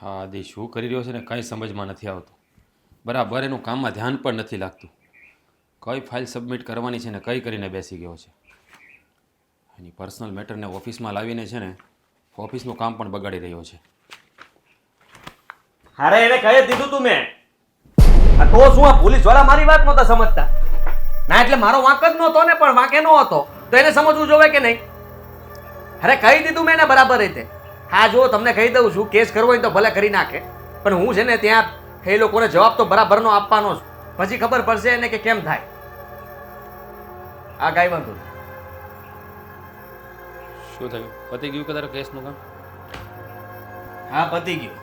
હા આદિ શું કરી રહ્યો છે ને કંઈ સમજમાં નથી આવતું. બરાબર એનું કામમાં ધ્યાન પણ નથી લાગતું. કઈ ફાઇલ સબમિટ કરવાની છે ને કઈ કરીને બેસી ગયો છે. એની પર્સનલ મેટરને ઓફિસમાં લાવીને છે ને ઓફિસનું કામ પણ બગાડી રહ્યો છે. અરે એને કહી દીધું તું મેં. આ તો શું આ પોલીસ વાળા મારી વાત નહોતા સમજતા. ના એટલે મારો વાંક જ નહોતો ને, પણ વાંક એનો હતો તો એને સમજવું જોવે કે નહીં? અરે કહી દીધું મેં એને બરાબર રીતે. હા જો તમને કહી દઉં છું, કેસ કરવો હોય તો ભલે કરી નાખે, પણ હું છે ને ત્યાં એ લોકોને જવાબ તો બરાબરનો આપવાનો છું. પછી ખબર પડશે એને કે કેમ થાય. આ કાંઈ વાંધો નહીં. શું થયું? પતી ગયું કે તારો કેસનું કામ? હા પતી ગયું.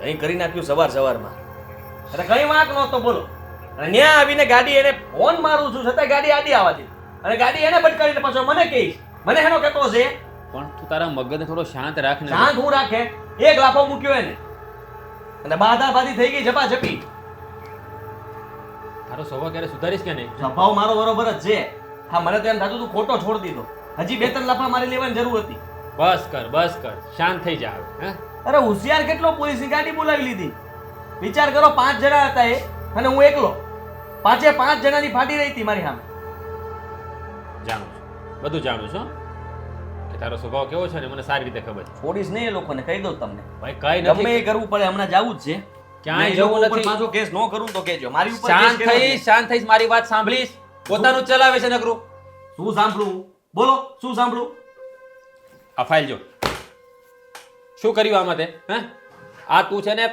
દહીં કરી નાખ્યું સવારમાં. અરે કઈ વાંક નહોતો બોલો. અને ત્યાં આવીને ગાડી એને ફોન મારું છું છતાં ગાડી આડી આવવા દે, અને ગાડી એને ભટકાડીને પાછો મને કહીશ. મને એનો કહેતો છે પણ તું તારા મગજને થોડો શાંત રાખ ને. શાંત હું રાખે? એક લાફો મૂક્યો એને અને બાધાબાધી થઈ ગઈ ઝપાઝપી. તારો સ્વભાવ ક્યારે સુધારીશ કે નહીં? સ્વભાવ મારો બરોબર જ છે. હા મને તો એમ થતું તું ખોટો છોડી દીધો. હજી 2-3 લાફા મારી લેવાની જરૂર હતી. બસ કર શાંત થઈ જા હવે. હે અરે હોશિયાર કેટલો, પોલીસની ગાડી બોલાવી લીધી. વિચાર કરો 5 જણા હતા એ અને હું એકલો. 5 જણાની ફાટી રહી હતી મારી સામે. જાણું છું, બધું જાણું છું કે તારો સ્વભાવ કેવો છે ને મને સારી રીતે ખબર છે. છોડીશ નહીં એ લોકોને, કહી દઉં તમને. ભાઈ કઈ ગમે નથી, એ કરવું પડે, હમણાં જાવું જ છે. ક્યાંય જવું નથી. પાછો કેસ ન કરું તો કહેજો. મારી ઉપર શાંત થઈશ, મારી વાત સાંભળીશ. પોતાનું ચલાવે છે નકરું. શું સાંભળું? બોલો શું સાંભળું? આ ફાઇલ જો. શું કર્યું આમાં તે? હે આ તું છે ને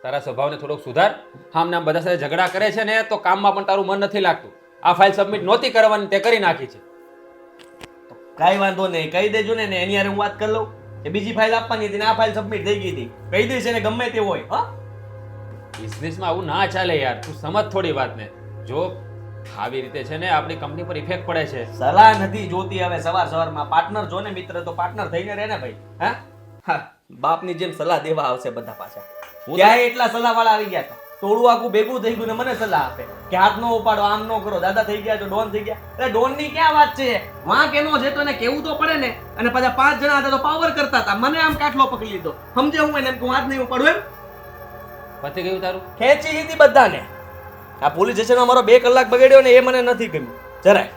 તારા સ્વભાવને થોડોક સુધાર. આમને આમ બધા સાથે ઝઘડા કરે છે ને તો કામમાં પણ તારું મન નથી લાગતું. આ ફાઇલ સબમિટ નહોતી કરવાની, તે કરી નાખી છે. કાઈ વાંધો નહીં, કહી દેજો ને એની હારે હું વાત કરી લઉં કે બીજી ફાઇલ આપવાની હતી ને આ ફાઇલ સબમિટ થઈ ગઈ હતી. કહી દઈશ એને ગમે તે હોય. હા બિઝનેસમાં આવું ના ચાલે યાર, તું સમજ થોડી વાતને. જો આવી રીતે છે ને આપણી કંપની પર ઇફેક્ટ પડે છે. સલાહ નથી જોતી હવે સવારમાં. પાર્ટનર જો ને મિત્ર તો પાર્ટનર થઈને રહે ને ભાઈ. હા બાપની જેમ સલાહ દેવા આવશે બધા પાછા. ક્યાંય એટલા સલાહ વાળા આવી ગયા હતા, ટોળું આખું ભેગું થઈ ગયું ને મને સલાહ આપે કે હાથ નો ઉપાડો, આમ નો કરો, દાદા થઈ ગયા તો ડોન થઈ ગયા. અરે ડોન ની ક્યાં વાત છે? વાંક એનો છે તો એને કેવું તો પડે ને. અને પાછા 5 જણા હતા તો પાવર કરતા હતા, મને આમ કાટલો પકડી લીધો. સમજે હું એને એમ કે હાથ નહીં ઉપાડું એમ. પતી ગયું તારું? ખેંચી લીધી બધાને. આ પોલીસ સ્ટેશનમાં મારો 2 કલાક બગાડ્યો ને એ મને નથી ગમ્યું જરાય.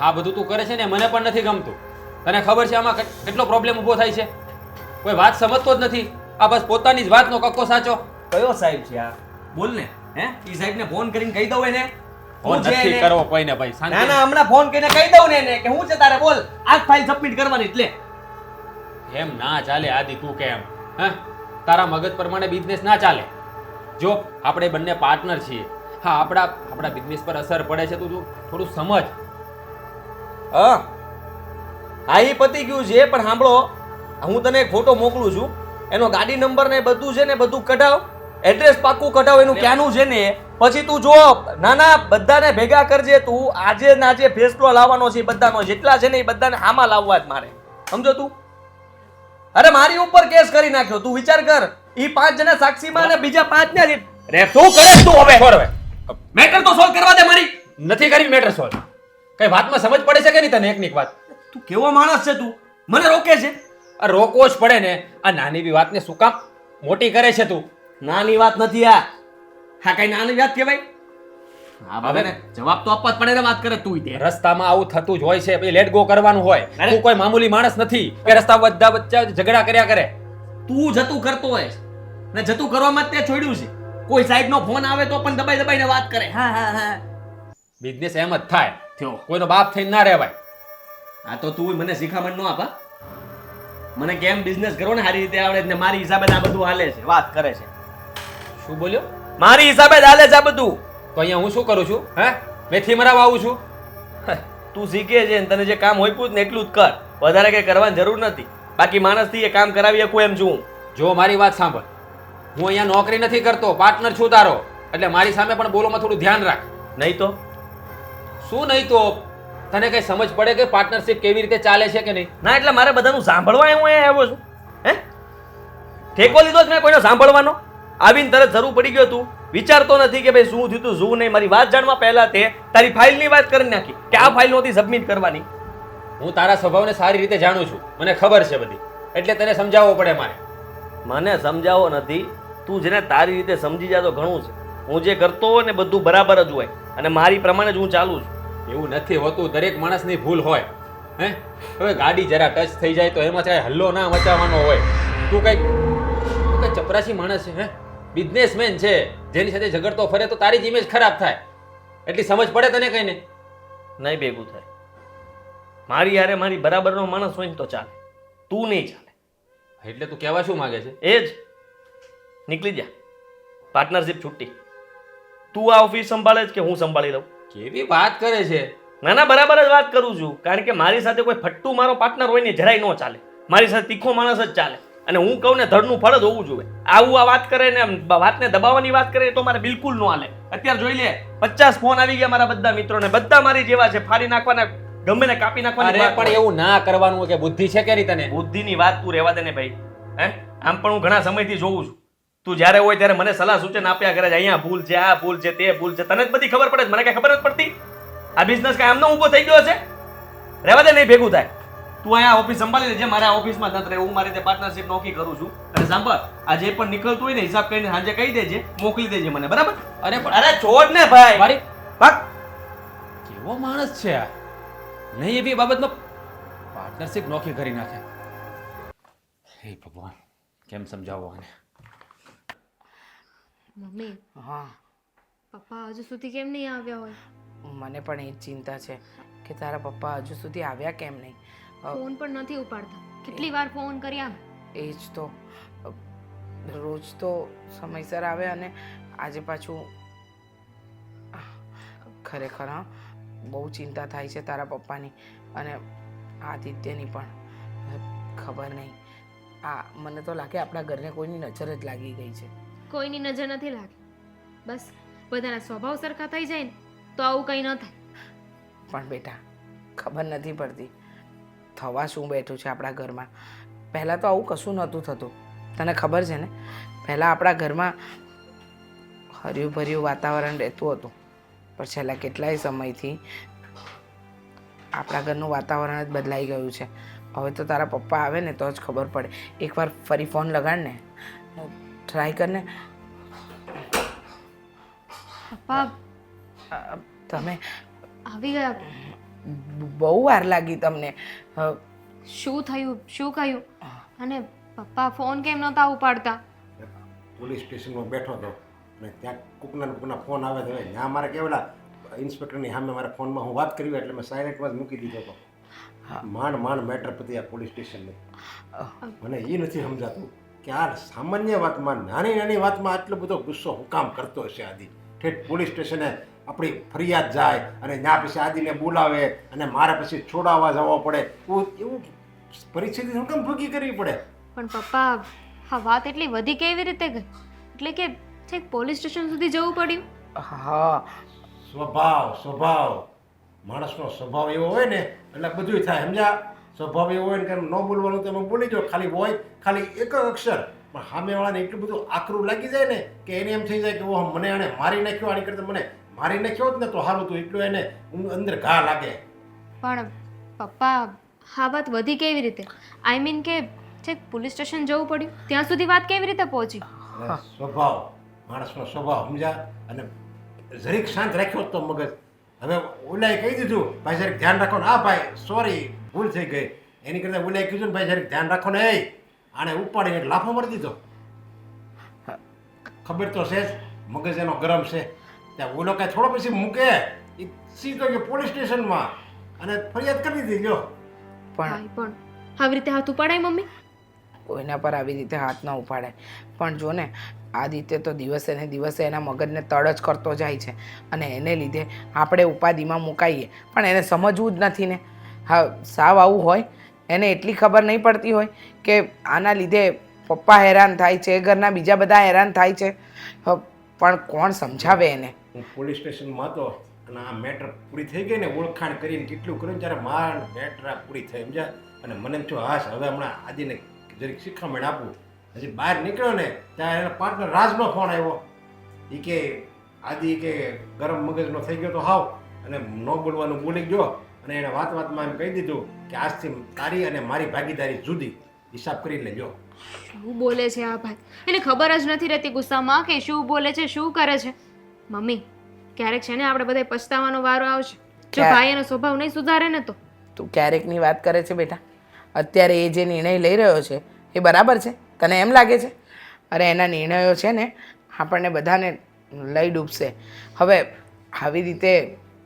આ બધું તું કરે છે ને મને પણ નથી ગમતું. તને ખબર છે આમાં કેટલો પ્રોબ્લેમ ઊભો થાય છે? કોઈ વાત સમજતો જ નથી. આ બસ પોતાની જ વાતનો કક્કો સાચો. કયો સાહેબ છે આ? બોલ ને. હે ઈ સાહેબને ફોન કરીને કહી દઉં એને. ફોન નથી કરવો કોઈને ભાઈ. ના ના હમણાં ફોન કરીને કહી દઉં ને એને કે હું છે તારે બોલ આજ ફાઇલ સબમિટ કરવાની એટલે. એમ ના ચાલે આદિ, તું કેમ? હે તારા મગજ પ્રમાણે બિઝનેસ ના ચાલે. જો આપણે બંને પાર્ટનર છીએ. હા આપણા બિઝનેસ પર અસર પડે છે, તું થોડું સમજ. હા ઈ પતી ગયું છે, પણ સાંભળો હું તને એક ફોટો મોકલું છું. એનો ગાડી નંબર ને બધું છે ને બધું કઢાવ, એડ્રેસ પાક્કું કઢાવ એનું ક્યાંનું છે ને. પછી તું જો ના બધાને ભેગા કરજે. તું આજે ને આજે ફેસલો લાવવાનો છે બધાનો, જેટલા છે ને એ બધાને હામાં લાવવા જ મારે. સમજો તું? અરે મારી ઉપર કેસ કરી નાખ્યો. તું વિચાર કર, ઈ 5 જણા સાક્ષીમાં ને બીજા 5 ને રે. શું કરે તું હવે? છોડ હવે. મેટર તો સોલ્વ કરવા દે મારી. નથી કરી મેટર સોલ્વ. કઈ વાતમાં સમજ પડે છે કે નહીં તને? એકની એક વાત. તું કેવો માણસ છે? તું મને રોકે છે? આ રોકવો જ પડે ને. આ નાની બી વાતને શું કામ મોટી કરે છે તું? નાની વાત નથી આ. હા કઈ નાની વાત કહેવાય? હવે જવાબ તો આપવા જ પડે ને. વાત કરે તું તે. રસ્તામાં આવું થતું જ હોય છે, પછી લેટ ગો કરવાનું હોય. તું કોઈ મામૂલી માણસ નથી કે રસ્તા બધા વચ્ચે ઝઘડા કર્યા કરે. તું જતું કરતો હોય ને જતું કરવામાં જ તે છોડ્યું છે. કોઈ સાહેબ નો ફોન આવે તો પણ દબાઈને વાત કરે. હા બિઝનેસ એમ જ થાય. થયો. કોઈનો બાપ થઈને ના રહેવાય. આ તો તું મને શિખામણ ન આપા. મને કેમ બિઝનેસ કરવો ને સારી રીતે આવડે ને મારી હિસાબે આ બધું હાલે છે. વાત કરે છે. શું બોલ્યો? મારી હિસાબે જ હાલે છે આ બધું. તો અહીંયા હું શું કરું છું? હે મેથી મરાવા આવું છું? તું શીખે છે ને તને જે કામ હોય ને એટલું જ કર. વધારે કઈ કરવાની જરૂર નથી. બાકી માણસથી એ કામ કરાવી શકું એમ છું. જો મારી વાત સાંભળ, હું અહીંયા નોકરી નથી કરતો, પાર્ટનર છું તારો. એટલે મારી સામે પણ બોલોમાં થોડું ધ્યાન રાખ. નહીં તો શું નહીં તો? તને કઈ સમજ પડે કે પાર્ટનરશિપ કેવી રીતે ચાલે છે કે નહીં? ના એટલે મારે બધાનું સાંભળવા હું અહીંયા આવ્યો છું. હે ઠેકો લીધો જ મેં કોઈનો સાંભળવાનો? આવીને તરત જરૂર પડી ગયો. તું વિચારતો નથી કે ભાઈ શું થયું તું શું નહીં. મારી વાત જાણવા પહેલા તે તારી ફાઇલની વાત કરી નાખી કે આ ફાઇલ નહોતી સબમિટ કરવાની. હું તારા સ્વભાવને સારી રીતે જાણું છું, મને ખબર છે બધી. એટલે તને સમજાવવો પડે મારે. મને સમજાવો નથી. તું જેને તારી રીતે સમજી જા તો ઘણું છે. હું જે કરતો હોય ને બધું બરાબર જ હોય અને મારી પ્રમાણે જ હું ચાલું છું. એવું નથી હોતું, દરેક માણસની ભૂલ હોય. હે હવે ગાડી જરા ટચ થઈ જાય તો એમાં ચાહે હલ્લો ના મચાવવાનો હોય. તું કઈ ચપરાસી માણસ છે, હે બિઝનેસમેન છે, જેની સાથે ઝઘડતો ફરે તો તારી જ ઇમેજ ખરાબ થાય. એટલી સમજ પડે તને કઈ ને? નહીં ભેગું થાય. મારી યારે મારી બરાબરનો માણસ હોય ને તો ચાલે, તું નહીં ચાલે. એટલે તું કહેવા શું માંગે છે? એ જ નીકળી જા. પાર્ટનરશિપ છૂટી. તું આ ઓફિસ સંભાળે જ કે હું સંભાળી લઉં? કેવી વાત કરે છે? ના ના, બરાબર જ વાત કરું છું. કારણ કે મારી સાથે કોઈ ફટ્ટુ મારો પાર્ટનર હોય ને જરાય ન ચાલે. મારી સાથે તીખો માણસ જ ચાલે. અને હું કહું ને ધડનું ફળ જ હોવું જોઈએ. આવું આ વાત કરે ને વાતને દબાવવાની વાત કરે તો મારે બિલકુલ ન હાલે. અત્યારે જોઈ લે 50 ફોન આવી ગયા મારા બધા મિત્રોને, બધા મારી જેવા છે, ફાડી નાખવાના, ગમે ને કાપી નાખવાની. અરે પણ એવું ના કરવાનું કે બુદ્ધિ છે કે નહીં તને? બુદ્ધિની વાત તું રહેવા દે ને ભાઈ. હે આમ પણ હું ઘણા સમયથી જોઉં છું. તું જ્યારે હોય ત્યારે મને સલાહ સૂચન આપ્યા કરે છે, અહીંયા ભૂલ છે, આ ભૂલ છે, તે ભૂલ છે. તને જ બધી ખબર પડે છે, મને કઈ ખબર જ પડતી? આ બિઝનેસ કાંઈ આમનો ઊભો થઈ ગયો છે? રહેવા દે, નહીં ભેગું થાય. તું અહીંયા ઓફિસ સંભાળી લેજે, મારે આ ઓફિસમાં નથી રહે. હું મારી રીતે પાર્ટનરશિપ નોકી કરું છું. અને સાંભળ, આ જે પણ નીકળતું હોય ને હિસાબ કરીને સાંજે કહી દેજે, મોકલી દેજે મને, બરાબર? અરે પણ અરે છોડ ને ભાઈ. મારી ભાગ. કેવો માણસ છે આ? નહીં એવી બાબતમાં પાર્ટનરશિપ નોખી કરી નાખે. હે ભગવાન, કેમ સમજાવવો આને? મમ્મી, હા, પપ્પા હજુ સુધી કેમ નહીં આવ્યા હોય? મને પણ એ જ ચિંતા છે કે તારા પપ્પા હજુ સુધી આવ્યા કેમ નહીં. ફોન પણ નથી ઉપાડતા. કેટલી વાર ફોન કર્યા? એ જ તો, રોજ તો સમયસર આવે અને આજે પાછું ખરેખર હા બહુ ચિંતા થાય છે તારા પપ્પાની અને આદિત્યની પણ. ખબર નહીં, આ મને તો લાગે આપણા ઘરને કોઈની નજર જ લાગી ગઈ છે. કોઈની નજર નથી લાગી. બસ બધાના સ્વભાવ સરખા થઈ જાય ને તો આવું કંઈ ન થાય. પણ બેટા ખબર નથી પડતી થવા શું બેઠું છે આપણા ઘરમાં. પહેલાં તો આવું કશું નહોતું થતું, તને ખબર છે ને? પહેલાં આપણા ઘરમાં હર્યું ભર્યું વાતાવરણ રહેતું હતું, પણ છેલ્લા કેટલાય સમયથી આપણા ઘરનું વાતાવરણ જ બદલાઈ ગયું છે. હવે તો તારા પપ્પા આવે ને તો જ ખબર પડે. એકવાર ફરી ફોન લગાડ ને, ટ્રાય કર ને. પપ્પા તમે આવી ગયા? બહુ વાર લાગી તમને. શું થયું? શું કહ્યું? અને પપ્પા ફોન કેમ નહોતા ઉપાડતા? પોલીસ સ્ટેશનમાં બેઠો હતો અને ત્યાં કોકના ફોન આવે તો ત્યાં મારે કેવડા ઇન્સ્પેક્ટરની સામે મારા ફોનમાં હું વાત કરી એટલે મેં સાયલેન્ટમાં જ મૂકી દીધો હતો. માંડ મેટર પતી આ પોલીસ સ્ટેશનની. મને એ નથી સમજાતું કે આ સામાન્ય વાતમાં નાની વાતમાં આટલો બધો ગુસ્સો હું કામ કરતો હશે આદિ. ઠેઠ પોલીસ સ્ટેશને આપણી ફરિયાદ જાય અને ત્યાં પછી આદિને બોલાવે અને મારે પછી છોડાવવા જવો પડે. એવું પરિસ્થિતિ શું કામ ભોગી કરવી પડે? પણ પપ્પા હા વાત એટલી વધી કેવી રીતે ગઈ? એટલે કે છેક પોલીસ સ્ટેશન સુધી જવું પડ્યું? હા, સ્વભાવ માણસનો સ્વભાવ એવો હોય ને એટલે બધું થાય, સમજ્યા? સ્વભાવ એવો હોય ને કે ન બોલવાનું તમે બોલી જાઓ, ખાલી હોય ખાલી એક જ અક્ષર, પણ સામેવાળાને એટલું બધું આકરું લાગી જાય ને કે એને એમ થઈ જાય કે ઓહ મને આને મારી નાખ્યો, આની કરતાં મને મારી નાખ્યો જ ને તો સારું હતું, એટલું એને અંદર ઘા લાગે. પણ પપ્પા હા વાત વધી કેવી રીતે? આઈ મીન કે છેક પોલીસ સ્ટેશન જવું પડ્યું? ત્યાં સુધી વાત કેવી રીતે પહોંચી? અને સ્વભાવ માણસનો સ્વભાવ, સમજ્યા? અને જરીક શાંત રાખ્યો તો મગજ. હવે ઓલાએ કહી દીધું ભાઈ જરીક ધ્યાન રાખો ને, હા ભાઈ સોરી ભૂલ થઈ ગઈ, એની કરતાં ઓલાએ કીધું ને ભાઈ જરીક ધ્યાન રાખો ને, એ આને ઉપાડીને લાફો મારી દીધો. ખબર તો છે જ મગજ એનો ગરમ છે. ત્યાં ઓલો કાંઈ થોડો પછી મૂકે, એ સીધો ગયો પોલીસ સ્ટેશનમાં અને ફરિયાદ કરી દીધી. લ્યો પણ આવી રીતે હાથ ઉપાડાય મમ્મી? કોઈના પર આવી રીતે હાથ ન ઉપાડાય. પણ જો ને આદિત્ય તો દિવસે ને દિવસે એના મગજને તડ જ કરતો જાય છે અને એને લીધે આપણે ઉપાધિમાં મુકાઈએ, પણ એને સમજવું જ નથી ને. હા, સાવ આવું હોય, એને એટલી ખબર નહીં પડતી હોય કે આના લીધે પપ્પા હેરાન થાય છે, ઘરના બીજા બધા હેરાન થાય છે, પણ કોણ સમજાવે એને? હું પોલીસ સ્ટેશનમાં હતો અને આ મેટર પૂરી થઈ ગઈ ને, ઓળખાણ કરીને કેટલું કર્યું ત્યારે માર મેટર પૂરી થઈ, સમજ્યા? અને મને એમ થયું હાશ હવે હમણાં આદિને જરીક શિખામણ આપું. હજી બહાર નીકળ્યો ને ત્યાં એના પાર્ટનર રાજનો ફોન આવ્યો. એ કે આદિ કે ગરમ મગજનો થઈ ગયો તો હાવ અને ન બોલવાનું બોલી ગયો અને એને વાતમાં એમ કહી દીધું કે આજથી તારી અને મારી ભાગીદારી જુદી. હિસાબ કરી લેજો. શું બોલે છે આ ભાઈ? એને ખબર જ નથી રહેતી ગુસ્સામાં કે શું બોલે છે, શું કરે છે. મમ્મી, ક્યારેક છે ને આપણે બધા પછતાવાનો વારો આવશે. જો ક્યારે? ભાઈ એનો સ્વભાવ નહીં સુધારે ને તો. તું ક્યારેકની વાત કરે છે બેટા? અત્યારે એ જે નિર્ણય લઈ રહ્યો છે એ બરાબર છે? તને એમ લાગે છે? અરે એના નિર્ણયો છે ને આપણને બધાને લઈ ડૂબશે. હવે આવી રીતે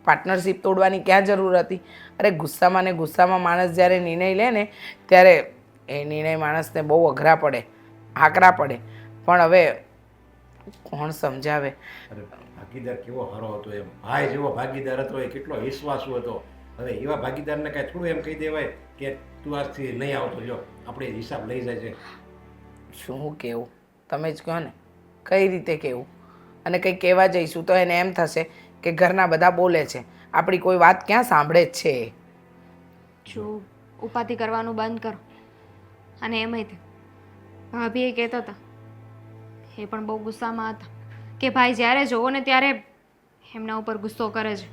પાર્ટનરશિપ તોડવાની ક્યાં જરૂર હતી? અરે ગુસ્સામાં ને ગુસ્સામાં માણસ જ્યારે નિર્ણય લે ને ત્યારે એ નિર્ણય માણસને બહુ અઘરા પડે, આકરા પડે. પણ હવે કોણ સમજાવે? અરે ભાગીદાર કેવો સારો હતો એમ, ભાઈ જેવો ભાગીદાર હતો, એ કેટલો વિશ્વાસુ હતો. હવે એવા ભાગીદારને કાંઈ થોડું એમ કહી દેવાય કે તું આજથી નહીં આવતો, જો આપણે હિસાબ લઈ જાય છે. શું કહેવું? તમે જ કહો ને, કઈ રીતે કહેવું? અને કંઈ કહેવા જઈશું તો એને એમ થશે કે ઘરના બધા બોલે છે, આપણી કોઈ વાત ક્યાં સાંભળે જ છે એ. જો ઉપાધિ કરવાનું બંધ કરો. અને એમાંય તે ભાભી એ કહેતા હતા, એ પણ બહુ ગુસ્સામાં હતા કે ભાઈ જ્યારે જોવો ને ત્યારે એમના ઉપર ગુસ્સો કરે છે.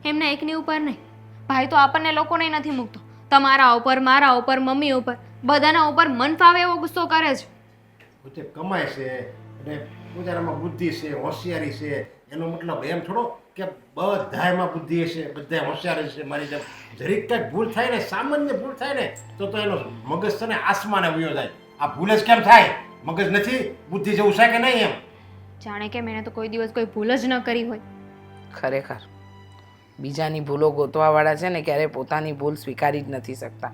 એમના એકની ઉપર નહીં, ભાઈ તો આપણને લોકોને નથી મૂકતો. તમારા ઉપર, મારા ઉપર, મમ્મી ઉપર, બધાના ઉપર મન ફાવે એવો ગુસ્સો કરે છે. પોતે કમાય છે અને પોતાનામાં બુદ્ધિ છે, હોશિયારી છે. એનો મતલબ એમ થોડો કે બધાયમાં બુદ્ધિ હશે, બધાય હોશિયાર હશે. મારી જેમ જરીક કંઈક ભૂલ થાય ને, સામાન્ય ભૂલ થાય ને તો એનો મગજ છે ને આસમાને વયો જાય. આ ભૂલ જ કેમ થાય? મગજ નથી, બુદ્ધિ જેવું છે કે નહીં એમ? જાણે કે મેં તો કોઈ દિવસ કોઈ ભૂલ જ ન કરી હોય. ખરેખર બીજાની ભૂલો ગોતવાવાળા છે ને ક્યારેય પોતાની ભૂલ સ્વીકારી જ નથી શકતા.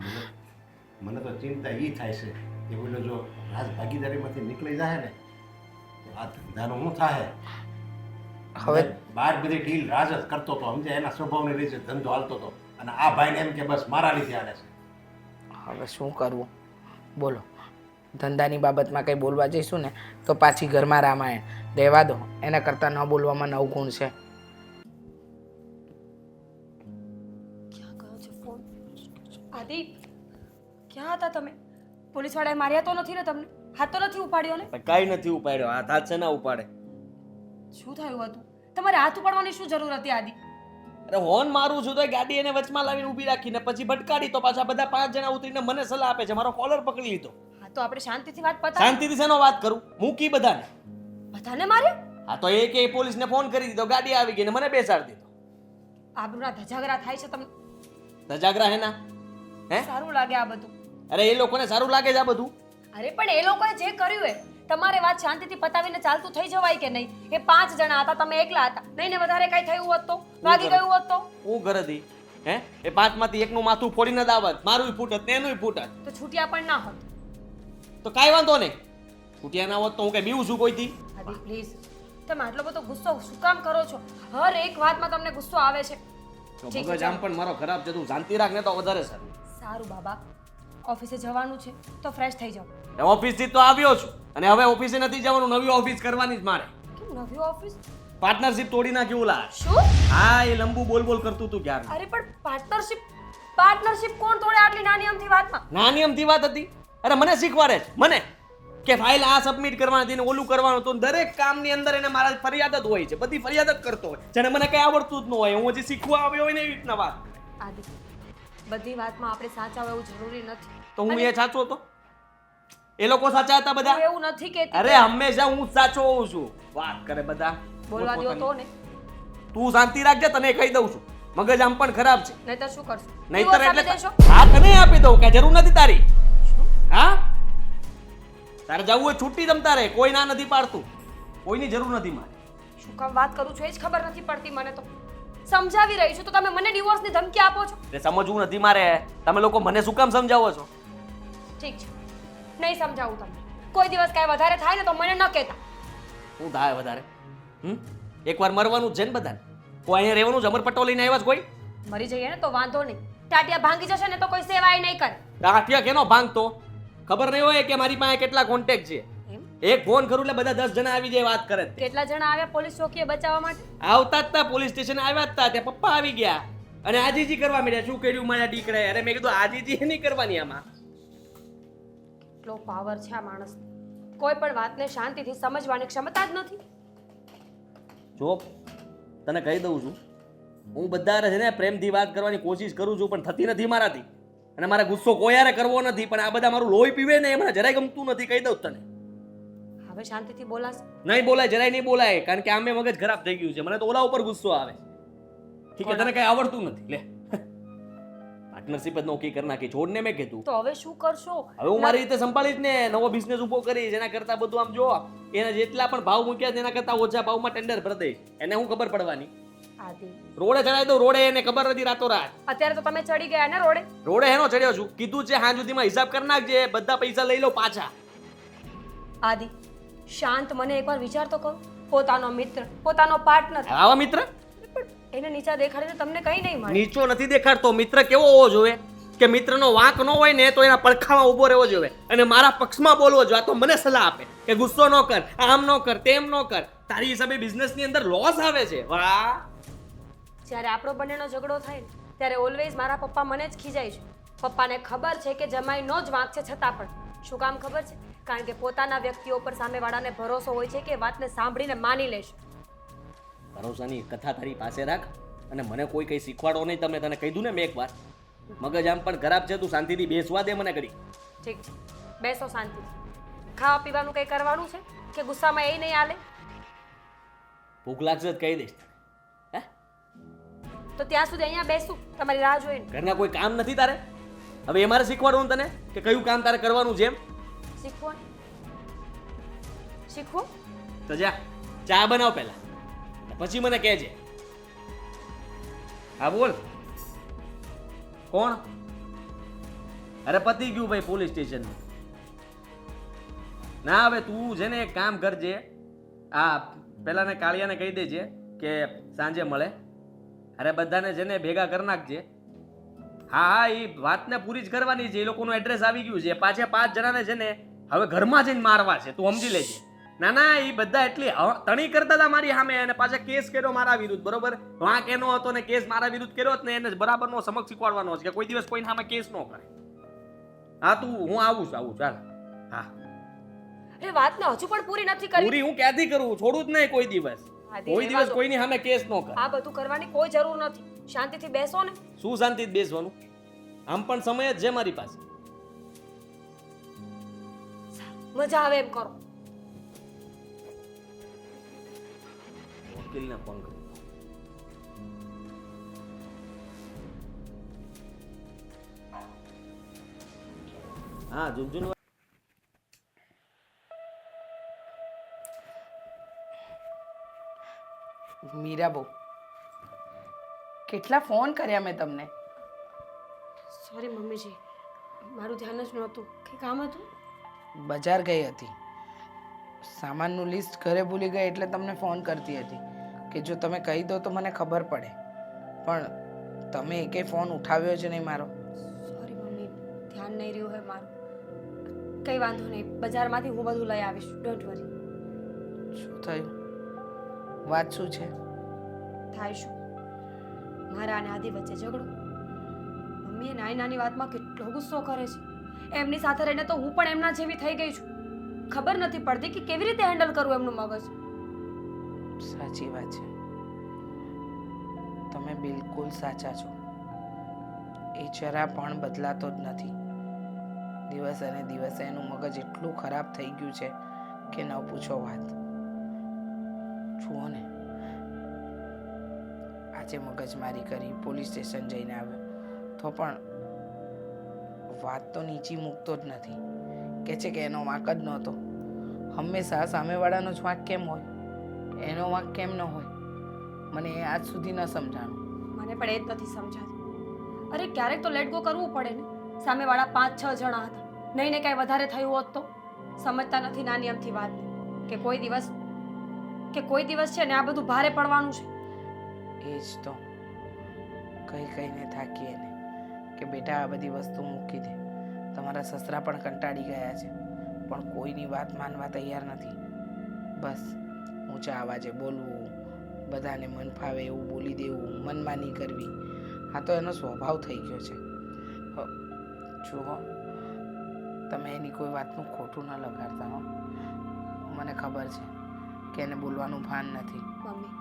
મને તો ચિંતા એ થાય છે કે બોલો જો રાજ ભાગીદારીમાંથી નીકળી જાય ને તો આ ધંધાનું શું થાય? હવે બહાર બધી ડીલ રાજ જ કરતો હતો, સમજે એના સ્વભાવને લીધે ધંધો હાલતો હતો, અને આ ભાઈને એમ કે બસ મારા લીધે હાલે છે. હવે શું કરવું બોલો? ધંધાની બાબતમાં કંઈ બોલવા જઈશું ને તો પાછી ઘરમાં રામાયણ. રહેવા દો, એના કરતાં ન બોલવામાં 9 ગુણ છે. ક્યાં ગયો છે ફોન? આદિ, ક્યાં હતા તમે? પોલીસવાળાએ માર્યા તો નથી ને તમને? હાથ તો નથી ઉપાડ્યો ને? કાંઈ નથી ઉપાડ્યો, હાથ છે ના ઉપાડે. શું થયું હતું? તમારે હાથ ઉપાડવાની શું જરૂર હતી આદિ? અરે હોર્ન મારું છું તો ગાડી એને વચમાં લાવીને ઊભી રાખીને પછી ભટકાડી તો પાછા બધા 5 જણા ઉતરીને મને સલાહ આપે છે. મારો કોલર પકડી લીધો. હા તો આપણે શાંતિથી વાત પતાવી. શાંતિથી શેનો વાત કરું? મૂકી બધાને. બધાને માર્યા? હા તો એ કે પોલીસને ફોન કરી દીધો, ગાડી આવી ગઈ ને મને બેસાડી દીધો. આબરૂના ધજાગરા થાય છે તમને? ધજાગરા હેના? હે? સારું લાગે આ બધું? અરે એ લોકોને સારું લાગે છે આ બધું? અરે પણ એ લોકોએ જે કર્યું એ તમારે વાત શાંતિથી પતાવીને ચાલતું થઈ જવાય કે નહીં? એ 5 જણા હતા, તમે એકલા હતા. નહીં ને વધારે કઈ થયું હોત તો? વાગી ગયું હોત તો? હું ઘર હતી હે? એ 5 માંથી એકનું માથું ફોડીને દાવત, મારું ફૂટત ને એનું ફૂટત. તો છૂટ્યા પણ ના હોત. તો કાંઈ વાંધો નહીં, છૂટ્યા ના હોત તો હું કઈ બીવું છું કોઈથી? આદિ પ્લીઝ, તમે આટલો બધો ગુસ્સો શું કામ કરો છો? હર એક વાતમાં તમને ગુસ્સો આવે છે. તો ઠીક મગજ છે. આમ પણ મારો ખરાબ છે, તું શાંતિ રાખ ને તો વધારે સારું. સારું બાબા, ઓફિસે જવાનું છે તો ફ્રેશ થઈ જાઓ. ઓફિસ થી તો આવ્યો છું અને હવે ઓફિસે નથી જવાનું, નવી ઓફિસ કરવાની જ મારે. કેમ નવી ઓફિસ? પાર્ટનરશિપ તોડી નાખ્યું ઓલા. શું? હા એ લંબુ બોલ બોલ કરતું તું ક્યારે. અરે પણ પાર્ટનરશિપ કોણ તોડે આટલી નાની અમથી વાતમાં? નાની અમથી વાત હતી? અરે મને શીખવાડે છે, મને કે ફાઇલ આ સબમિટ કરવાની હતી ને ઓલું કરવાનું હતું. દરેક કામની અંદર એને મારા ફરિયાદ જ હોય છે, બધી ફરિયાદ જ કરતો હોય. જેને મને કઈ આવડતું જ ન હોય, હું હજી શીખવા આવ્યો હોય ને એવી રીતના વાત. આદિ, બધી વાતમાં આપણે સાચા હોવું જરૂરી નથી. તો હું એ સાચો હતો? એ લોકો સાચા હતા હું બધા? એવું નથી કહેતી. અરે હંમેશા હું જ સાચો હોઉં છું. વાત કરે બધા. બોલવા દ્યો તો ને. તું શાંતિ રાખજે, તને કહી દઉં છું. મગજ આમ પણ ખરાબ છે. નહીતર શું કરશો? નહીતર divorce આપી એટલે દેશો? હા તને આપી દઉં, કે જરૂર નથી તારી. હા તારે જવું હોય છૂટી તમ તારે, કોઈ ના નથી પાડતું, કોઈની જરૂર નથી મારે. શું કામ વાત કરું છું એ જ ખબર નથી પડતી મને તો. સમજાવી રહી છું તો તમે મને ડિવોર્સની ધમકી આપો છો? એ સમજવું નથી મારે. તમે લોકો મને શું કામ સમજાવો છો? ઠીક છે, નહીં સમજાવું તમને. કોઈ દિવસ કાંઈ વધારે થાય ને તો મને ન કહેતા. શું થાય વધારે? એકવાર મરવાનું જ છે ને બધાને. કોઈ અહીંયા રહેવાનું જ? અમર પટ્ટો લઈને આવ્યા છે કોઈ? મરી જઈએ ને તો વાંધો નહીં, ટાટિયા ભાંગી જશે ને તો કોઈ સેવાય નહીં કરે. રાઠિયા કેનો ભાંગતો? ખબર નહીં હોય કે મારી પાસે કેટલા કોન્ટેક્ટ છે? એમ? એક ફોન કરું એટલે બધા 10 જણા આવી જાય વાત કરે જ તે. કેટલા જણા આવ્યા પોલીસ ચોકીએ બચાવવા માટે? આવતા જ તા પોલીસ સ્ટેશન આવ્યા જ તા, ત્યાં પપ્પા આવી ગયા અને આજીજી કરવા માંડ્યા. શું કર્યું મારા દીકરાએ? અરે મેં કીધું આજીજી નહીં કરવાની આમાં. કેટલો પાવર છે આ માણસ. કોઈ પણ વાતને શાંતિથી સમજવાની ક્ષમતા જ નથી. જો તને કહી દઉં છું, હું બધા છે ને પ્રેમથી વાત કરવાની કોશિશ કરું છું પણ થતી નથી મારાથી. અને મારે ગુસ્સો કોયારે કરવો નથી, પણ આ બધા મારું લોહી પીવે ને એ મને જરાય ગમતું નથી, કહી દઉં તને. હવે શાંતિથી બોલાશ. નહીં બોલાય, જરાય નહીં બોલાય, કારણ કે આમે મગજ ખરાબ થઈ ગયું છે. મને તો ઓલા ઉપર ગુસ્સો આવે. ઠીક છે, તને કઈ આવડતું નથી, લે પાર્ટનરશિપ જ નોકી કરી નાખી, છોડને મેં કીધું. તો હવે શું કરશો? હવે હું મારી રીતે સંભાળીશ ને, નવો બિઝનેસ ઊભો કરીશ. એના કરતા બધું આમ જો, એના જેટલા પણ ભાવ મૂક્યા છે એના કરતા ઓછા ભાવમાં ટેન્ડર ભરી દઈશ. એને હું ખબર પડવાની? આદિ, રોડે ચડાવી દઉં, રોડે એને ખબર નથી રાતોરાત. અત્યારે તો તમે ચડી ગયા ને રોડે. રોડે હેનો ચડ્યો છું, કીધું છે હાંજ સુધીમાં હિસાબ કરી નાખજે, બધા પૈસા લઈ લો પાછા. આદિ, શાંત, મને એકવાર વિચાર તો કરો. પોતાનો મિત્ર, પોતાનો પાર્ટનર, આવા મિત્ર એને નીચા દેખાડીને તમને કઈ નહીં મળે. નીચો નથી દેખાડતો. મિત્ર કેવો હોવો જોઈએ કે મિત્રનો વાંક ન હોય ને તો એના પડખામાં ઊભો રહેવો જોઈએ અને મારા પક્ષમાં બોલવો જોઈએ. આ તો મને સલાહ આપે કે ગુસ્સો ન કર, આમ ન કર, તેમ ન કર. તારી હિસાબે બિઝનેસની અંદર લોસ આવે છે. વાહ! જ્યારે આપણો બંનેનો ઝઘડો થાય ને ત્યારે ઓલવેઝ મારા પપ્પા મને જ ખીજાય છે. પપ્પાને ખબર છે કે જમાઈનો જ વાંક છે, છતાં પણ શું કામ ખબર છે? કારણ કે પોતાના વ્યક્તિઓ પર સામેવાળાને ભરોસો હોય છે કે એ વાતને સાંભળીને માની લેશે. ભરોસાની કથા તારી પાસે રાખ અને મને કોઈ કઈ શીખવાડો નહીં. તમે તને કહી દઉં ને મેં એકવાર, મગજ આમ પણ ખરાબ છે, તું શાંતિથી બેસવા દે મને ઘડી. ઠીક છે, બેસો શાંતિથી. ખાવા પીવાનું કંઈ કરવાનું છે કે ગુસ્સામાં એ નહીં હાલે? ભૂખ લાગશે જ કહી દઈશ. હે, તો ત્યાં સુધી અહીંયા બેસું તમારી રાહ જોઈને. ઘરના કોઈ કામ નથી તારે? હવે એ મારે શીખવાડવું તને કે કયું કામ તારે કરવાનું છે એમ? શીખવો ને? શીખવો? તો જા ચા બનાવ પહેલા, પછી મને કહેજે. હા બોલ. કોણ? અરે પતી ગયું ભાઈ પોલીસ સ્ટેશન. ના હવે તું છે ને એક કામ કરજે, આ પેલાને કાળિયાને કહી દેજે કે સાંજે મળે. અરે બધાને છે ને ભેગા કરી નાખજે. હા હા, એ વાતને પૂરી જ કરવાની છે. એ લોકોનું એડ્રેસ આવી ગયું છે. પાછે 5 જણાને છે ને હવે ઘરમાં જઈને મારવા છે, તું સમજી લેજે. ના ના, એ બધા એટલી તણી કરતા હતા મારી સામે અને પાછા કેસ કર્યો મારા વિરુદ્ધ. બરોબર, વાંક એનો હતો ને કેસ મારા વિરુદ્ધ કર્યો જ ને એને બરાબરનો સમક શીખવાડવાનો છે કે કોઈ દિવસ કોઈ સામે કેસ ન કરે. હા તું, હું આવું છું, ચાલ. હા, એ વાતને હજુ પણ પૂરી નથી કરી. પૂરી હું ક્યાંથી કરું? છોડું જ નહીં કોઈ દિવસ. કોઈ દિવસ કોઈની સામે કેસ ન કરે. આ બધું કરવાની કોઈ જરૂર નથી. શાંતિથી બેસો ને. શું શાંતિથી બેસવાનું? આમ પણ સમય જ છે મારી પાસે. મજા આવે એમ કરો. વકીલને ફોન કરું. હા જુનજુન, મીરાબો, કેટલા ફોન કર્યા મેં તમને. સોરી મમ્મીજી, મારું ધ્યાન જ નહોતું. કંઈ કામ હતું? બજાર ગઈ હતી, સામાનનું લિસ્ટ ઘરે ભૂલી ગઈ એટલે તમને ફોન કરતી હતી કે જો તમે કહી દો તો મને ખબર પડે, પણ તમે એકે ફોન ઉઠાવ્યો જ નહીં મારો. સોરી મમ્મી, ધ્યાન નહીં રહ્યું હોય મારું. કંઈ વાંધો નહીં, બજારમાંથી હું બધું લઈ આવીશ, ડોન્ટ વરી. શું થયું? વાત શું છે? થાય શું? મારા અને આદિ વચ્ચે ઝઘડો. મમ્મી એ નાની નાની વાતમાં કેટલો ગુસ્સો કરે છે. એમની સાથે રહીને તો હું પણ એમના જેવી થઈ ગઈ છું. ખબર નથી પડતી કે કેવી રીતે હેન્ડલ કરવું એમનું મગજ. સાચી વાત છે, તમે બિલકુલ સાચા છો. એ જરા પણ બદલાતો જ નથી. દિવસે ને દિવસે એનું મગજ એટલું ખરાબ થઈ ગયું છે કે ન પૂછો વાત. જુઓ ને, આજે મગજમારી કરી, પોલીસ સ્ટેશન જઈને આવ્યો તો પણ વાત તો નીચી મૂકતો જ નથી. કહે છે કે એનો વાંક જ નહોતો. હંમેશા સામેવાળાનો જ વાંક કેમ હોય, એનો વાંક કેમ ન હોય? મને એ આજ સુધી ન સમજાણું. મને પણ એ જ નથી સમજાતું. અરે ક્યારેક તો લેટ ગો કરવું પડે ને. સામેવાળા 5-6 જણા હતા, નહીં ને કાંઈ વધારે થયું હોત તો. સમજતા નથી નાની અમથી વાત કે કોઈ દિવસ છે ને આ બધું ભારે પડવાનું છે. એ જ તો કઈ કઈને થાકીએ ને કે બેટા આ બધી વસ્તુ મૂકી દે. તમારા સસરા પણ કંટાળી ગયા છે, પણ કોઈની વાત માનવા તૈયાર નથી. બસ ઊંચા અવાજે બોલવું, બધાને મન ફાવે એવું બોલી દેવું, મનમાની કરવી, આ તો એનો સ્વભાવ થઈ ગયો છે. જુઓ, તમે એની કોઈ વાતનું ખોટું ન લગાડતા હો. મને ખબર છે કે એને બોલવાનું ભાન નથી. મમ્મી,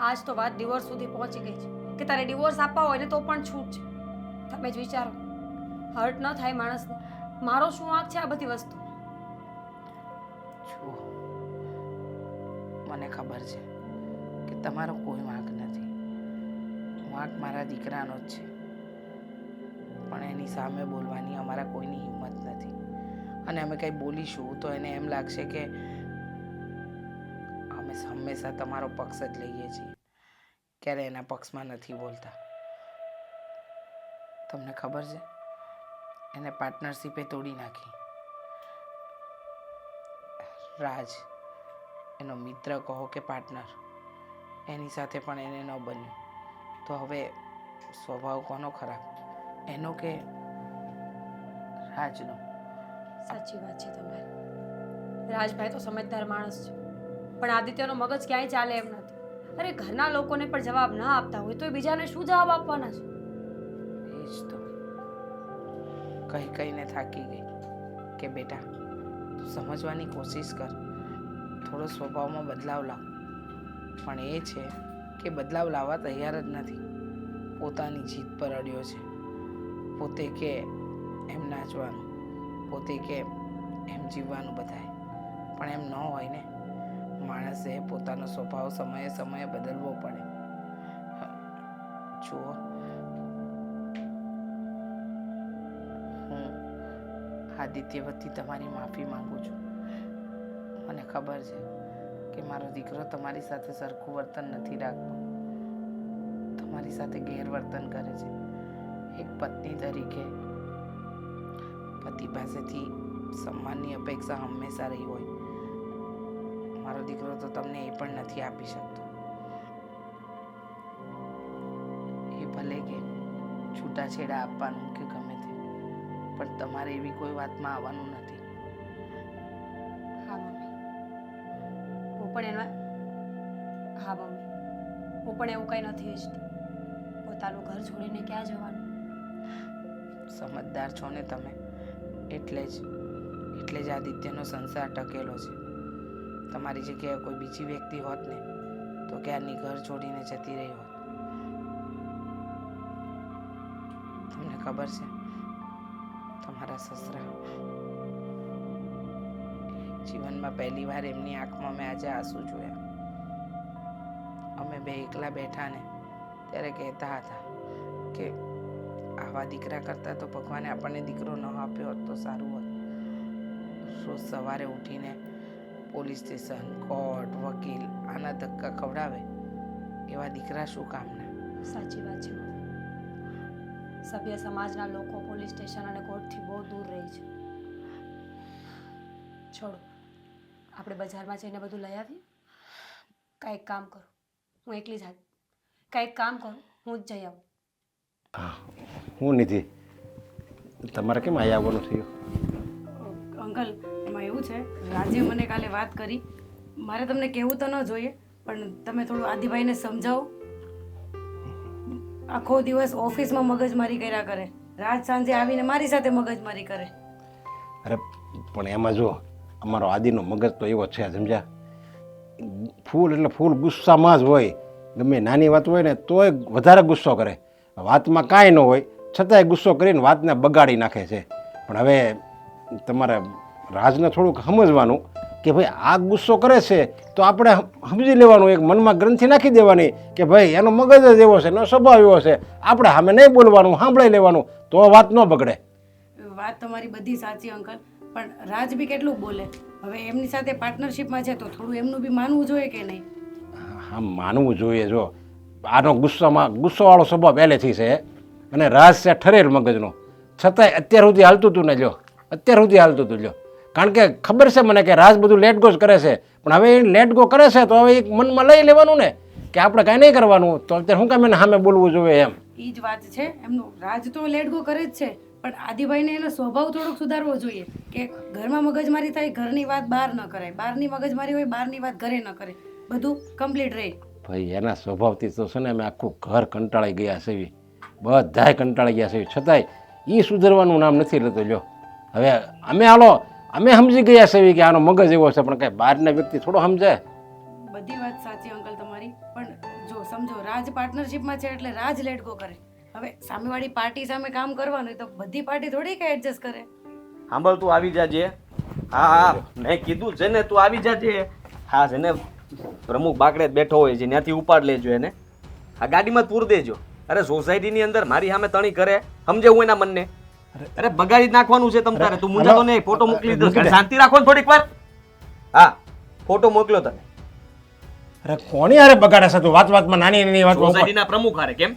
આજ તો વાત ડિવોર્સ સુધી પહોંચી ગઈ છે કે તારે ડિવોર્સ આપવા હોય ને તો પણ છૂટ છે. તમે જ વિચારો. હર્ટ ન થાય માણસને. મારો શું વાંક છે આ બધી વસ્તુ? જુઓ, મને ખબર છે કે તમારો કોઈ વાંક નથી. વાંક મારા દીકરાનો જ છે, પણ એની સામે બોલવાની અમારા કોઈની હિંમત નથી. અને અમે કંઈ બોલીશું તો એને એમ લાગશે કે અમે હંમેશા તમારો પક્ષ જ લઈએ છીએ, ક્યારે એના પક્ષમાં નથી બોલતા. તમને ખબર છે, એને પાર્ટનરશિપે તોડી નાખી. રાજ, એનો મિત્ર કહો કે પાર્ટનર, એની સાથે પણ એને ન બન્યું. તો હવે સ્વભાવ કોનો ખરાબ, એનો કે રાજનો? સાચી વાત છે તમારી. રાજભાઈ તો સમજદાર માણસ છે, પણ આદિત્યનો મગજ ક્યાંય ચાલે એમ નથી. અરે ઘરના લોકોને પણ જવાબ ના આપતા હોય તો એ બીજાને શું જવાબ આપવાના છે? એ જ તો કહીને થાકી ગઈ કે બેટા, તું સમજવાની કોશિશ કર, થોડો સ્વભાવમાં બદલાવ લાવ. પણ એ છે કે બદલાવ લાવવા તૈયાર જ નથી. પોતાની જીદ પર અડ્યો છે. પોતે કે એમ નાચવાનું, પોતે કે એમ જીવવાનું બધાય, પણ એમ ન હોય ને. માણસે પોતાનો સ્વભાવ સમયે સમયે બદલવો પડે. જુઓ, હું આદિત્ય વતી તમારી માફી માંગુ છું. મને ખબર છે કે મારો દીકરો તમારી સાથે સરખું વર્તન નથી રાખતો, તમારી સાથે ગેરવર્તન કરે છે. એક પત્ની તરીકે પતિ પાસેથી સન્માનની અપેક્ષા હંમેશા રહી હોય. મારો દીકરો તો તમને એ પણ નથી આપી શકતો. એ ભલે કે છૂટાછેડા આપવાનું કે ગમે તે, પણ તમારે એવી કોઈ વાતમાં આવવાનું નથી. હા મમ્મી, હું પણ એમાં હા મમ્મી, હું પણ એવું કંઈ નથી ઈચ્છતી. પોતાનું ઘર છોડીને ક્યાં જવાનું? સમજદાર છો ને તમે, એટલે જ આદિત્યનો સંસાર ટકેલો છે. તમારી જગ્યાએ કોઈ બીજી વ્યક્તિ હોત ને તો ક્યારની ઘર છોડીને જતી રહી હોત. તમને ખબર છે, તમારા સસરા જીવનમાં પહેલી વાર એમની આંખમાં મેં આજે આંસુ જોયા. અમે બે એકલા બેઠા ને ત્યારે કહેતા હતા કે આવા દીકરા કરતાં તો ભગવાને આપણને દીકરો ન આપ્યો હોત તો સારું હોત. રોજ સવારે ઉઠીને પોલીસ સ્ટેશન, કોર્ટ, વકીલ આના ધક્કા ખવડાવે એવા દીકરા શું કામના? સાચી વાત છે મમ્મી. સભ્ય સમાજના લોકો પોલીસ સ્ટેશન અને કોર્ટથી બહુ દૂર રહી છે. છોડો, આપણે બજારમાં જઈને બધું લઈ આવીએ. કાંઈક કામ કરો, હું એકલી જ આવી. કાંઈક કામ કરું, હું જ જઈ આવું. હું નિધિ, તમારે કેમ અહીંયા આવવાનું થયું? અંકલ, એમાં એવું છે, રાજે મને કાલે વાત કરી. મારે તમને કહેવું તો ન જોઈએ, પણ તમે થોડું આદિભાઈને સમજાવો. આખો દિવસ ઓફિસમાં મગજમારી કર્યા કરે, રાત સાંજે આવીને મારી સાથે મગજમારી કરે. અરે પણ એમાં જો અમારો આદિનો મગજ તો એવો છે, સમજ્યા? ફૂલ એટલે ફૂલ ગુસ્સામાં જ હોય. ગમે નાની વાત હોય ને તોય વધારે ગુસ્સો કરે. વાતમાં કાંઈ ન હોય છતાંય ગુસ્સો કરીને વાતને બગાડી નાખે છે. પણ હવે તમારે રાજને થોડુંક સમજવાનું કે ભાઈ આ ગુસ્સો કરે છે તો આપણે સમજી લેવાનું, એક મનમાં ગ્રંથિ નાખી દેવાની કે ભાઈ એનો મગજ જ એવો છે, એનો સ્વભાવ એવો છે. આપણે સામે નહીં બોલવાનું, સાંભળી લેવાનું, તો વાત ન બગડે. વાત તમારી બધી સાચી અંકલ, પણ રાજ બી કેટલું બોલે. હવે એમની સાથે પાર્ટનરશિપમાં છે તો થોડું એમનું બી માનવું જોઈએ કે નહીં? હા, માનવું જોઈએ. જો આનો ગુસ્સોવાળો સ્વભાવ પહેલેથી છે અને રાજ છે ઠરેલ મગજનો, છતાંય અત્યાર સુધી હાલતું હતું ને, અત્યાર સુધી હાલતું હતું. કારણ કે ખબર છે મને કે રાજ બધું લેટ ગો જ કરે છે, પણ હવે એ લેટ ગો કરે છે તો હવે એક મનમાં લઈ લેવાનું ને કે આપણે કાંઈ નહીં કરવાનું, તો અત્યારે શું કામ એને સામે બોલવું જોઈએ એમ. એ જ વાત છે એમનું. રાજ તો લેટ ગો કરે જ છે, પણ આદિભાઈને એનો સ્વભાવ થોડોક સુધારવો જોઈએ કે ઘરમાં મગજમારી થાય, ઘરની વાત બહાર ન કરાય, બહારની મગજમારી હોય, બહારની વાત ઘરે ન કરે, બધું કમ્પ્લીટ રહે. ભાઈ એના સ્વભાવથી તો છે ને અમે આખું ઘર કંટાળી ગયા છે, બધાય કંટાળી ગયા છે, છતાંય એ સુધરવાનું નામ નથી લેતો. લ્યો હવે અમે સમજી ગયા છે કે આનો મગજ એવો છે, પણ કાંઈ બહારના વ્યક્તિ થોડો સમજાય. બધી વાત સાચી અંકલ તમારી, પણ જો સમજો રાજ પાર્ટનરશિપમાં છે એટલે રાજ લેટ ગો કરે. હવે સામેવાળી પાર્ટી સામે કામ કરવાનું હોય તો બધી પાર્ટી થોડી કે એડજસ્ટ કરે. સાંભળ, તું આવી જાજે. હા હા, મેં કીધું છે ને, તું આવી જાજે. હા છે ને, પ્રમુખ બાકડે જ બેઠો હોય છે, ત્યાંથી ઉપાડ લેજો એને. આ ગાડીમાં જ પૂર દેજો. અરે સોસાયટીની અંદર મારી સામે તણી કરે, સમજે હું એના મનને. અરે બગાડી જ નાખવાનું છે તમ તારે. તું મૂંઝાતો નહીં, ફોટો મોકલી દો. શાંતિ રાખો ને થોડીક વાર. હા, ફોટો મોકલ્યો તને. અરે કોની હારે બગાડે છે તું? વાતમાં નાની નાની વાતમાં સોસાયટીના પ્રમુખ હારે કેમ?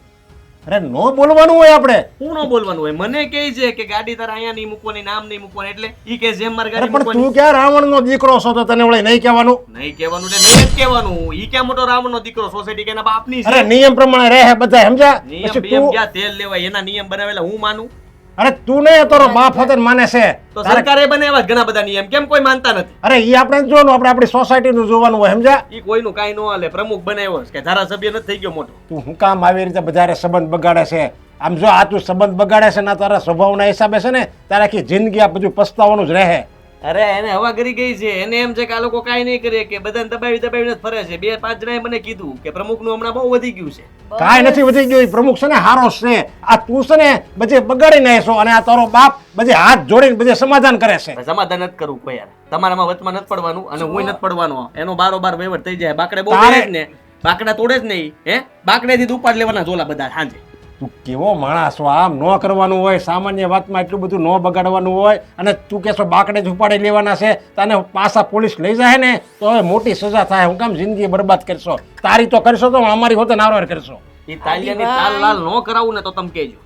અરે નો બોલવાનું હોય આપણે. હું ન બોલવાનું હોય? મને કહે છે કે ગાડી તારે અહીંયા નહીં મૂકવાની, નામ નહીં મૂકવાની, એટલે ઈ કે જેમ મારી અરે ગાડી પણ મૂકવાની. તું ક્યાં રાવણનો દીકરો છો તો તને વળી નહીં કહેવાનું? નહીં કહેવાનું એટલે નહીં જ કહેવાનું. ઈ ક્યાં મોટો રાવણનો દીકરો? સોસાયટી કે એના બાપની અરે છે. નિયમ પ્રમાણે રહે બધા, સમજ્યા? નિયમ પછી નિયમ તું ક્યાં તેલ લેવાય? એના નિયમ બનાવેલા હું માનું? અરે તું નહીં, તારો બાપ હતો ને માને છે. તો સરકારે બનાવ્યા ઘણા બધા નિયમ, કેમ કોઈ માનતા નથી? અરે ઈ આપણે જોવાનું, આપણે આપણી સોસાયટીનું જોવાનું હોય, સમજ્યા? ઈ કોઈનું કાંઈ ન હાલે. પ્રમુખ બનાવ્યો છે કે ધારાસભ્ય નથી થઈ ગયો મોટો. તું હું કામ આવી રીતે બધારે સંબંધ બગાડે છે? આમ જો આ તું સંબંધ બગાડે છે ને તારા સ્વભાવના હિસાબે છે ને, તારે આખી જિંદગી આ બધું પસ્તાવાનું જ રહે. અરે એને હવા કરી ગઈ છે. એને એમ છે કે આ લોકો કાંઈ નહીં કરે, કે બધાને દબાવીને જ ફરે છે. 2-5 જણાએ મને કીધું કે પ્રમુખનું હમણાં બહુ વધી ગયું છે. કાંઈ નથી વધી ગયું. ઈ પ્રમુખ છે ને હારો છે. આ તું છે ને બધે બગાડી નાખશો અને આ તારો બાપ બધે હાથ જોડીને બધે સમાધાન કરે છે. હવે સમાધાન નથી કરવું કોઈ યાર. તમારામાં વચમાં નથી પડવાનું અને હું નથી પડવાનો. એનો બારોબાર વહીવટ થઈ જાય. બાકડે બહુ તારે- તોડે જ ને, બાકડા તોડે જ નહીં. હે, બાકડેથી જ ઉપાડ લેવાના ઝોલા બધા સાંજે. તું કેવો માણસ છો? આમ ન કરવાનું હોય. સામાન્ય વાતમાં એટલું બધું ન બગાડવાનું હોય. અને તું કહેશો બાકડે જ ઉપાડી લેવાના છે, તને પાછા પોલીસ લઈ જાય ને તો હવે મોટી સજા થાય. હું કામ જિંદગી બરબાદ કરશો? તારી તો કરશો તો અમારી હોતે નારો કરશો. એ તાલિયાની તાલ લાલ ન કરાવું ને તો તમે કહેજો.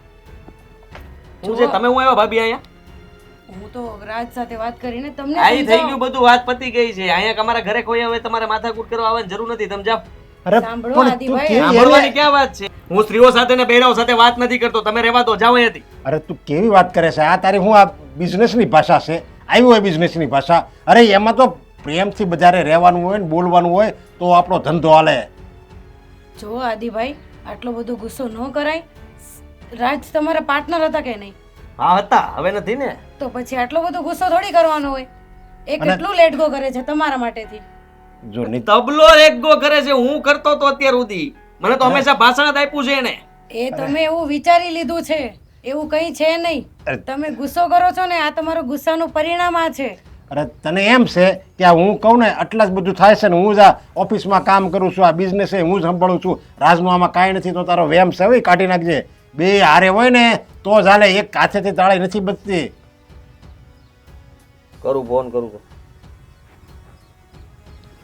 હું જે તમે હું આવ્યા ભાભી અહીંયા? હું તો રાજ સાથે વાત કરીને તમને આઈ થઈ સમજાવું. ગયું બધું, વાત પતી ગઈ છે. અહીંયા અમારા ઘરે કોઈ હવે તમારે માથાકૂટ કરવા આવવાની જરૂર નથી. તમે જાઓ. અરે સાંભળો પણ તું આદિભાઈ, કેવી સાંભળવાની ક્યાં વાત છે? હું સ્ત્રીઓ સાથે ને બહેરાઓ સાથે વાત નથી કરતો. તમે રહેવા દો, જાઓ અહીંયાથી. અરે તું કેવી વાત કરે છે? આ તારી હું આ બિઝનેસની ભાષા છે? આવી હોય બિઝનેસની ભાષા? અરે એમાં તો પ્રેમથી બધારે રહેવાનું હોય ને બોલવાનું હોય તો આપણો ધંધો હાલે. જો આદિભાઈ, આટલો બધો ગુસ્સો ન કરાય. રાજ તમારા પાર્ટનર હતા કે નહીં? હા હતા, હવે નથી ને. તો પછી આટલો બધો ગુસ્સો થોડી કરવાનો હોય. એ અને- કેટલું લેટ ગો કરે છે તમારા માટેથી. જો ની તબલો એક ગો કરે છે. હું કરતો તો અત્યાર સુધી. મને તો હંમેશા ભાષણ જ આપ્યું છે એને. એ તમે એવું વિચારી લીધું છે, એવું કંઈ છે નહીં. અરે. તમે ગુસ્સો કરો છો ને, આ તમારો ગુસ્સાનું પરિણામ આ છે. અરે તને એમ છે કે આ હું કહું ને આટલા જ બધું થાય છે ને, હું જ આ ઓફિસમાં કામ કરું છું, આ બિઝનેસ હું જ સંભાળું છું, રાજનું આમાં કાંઈ નથી, તો તારો વેમ છે હોય કાઢી નાખજે. બે હારે હોય ને તો જ હાલે. એક હાથેથી તાળી નથી બચતી. કરું ફોન કરું.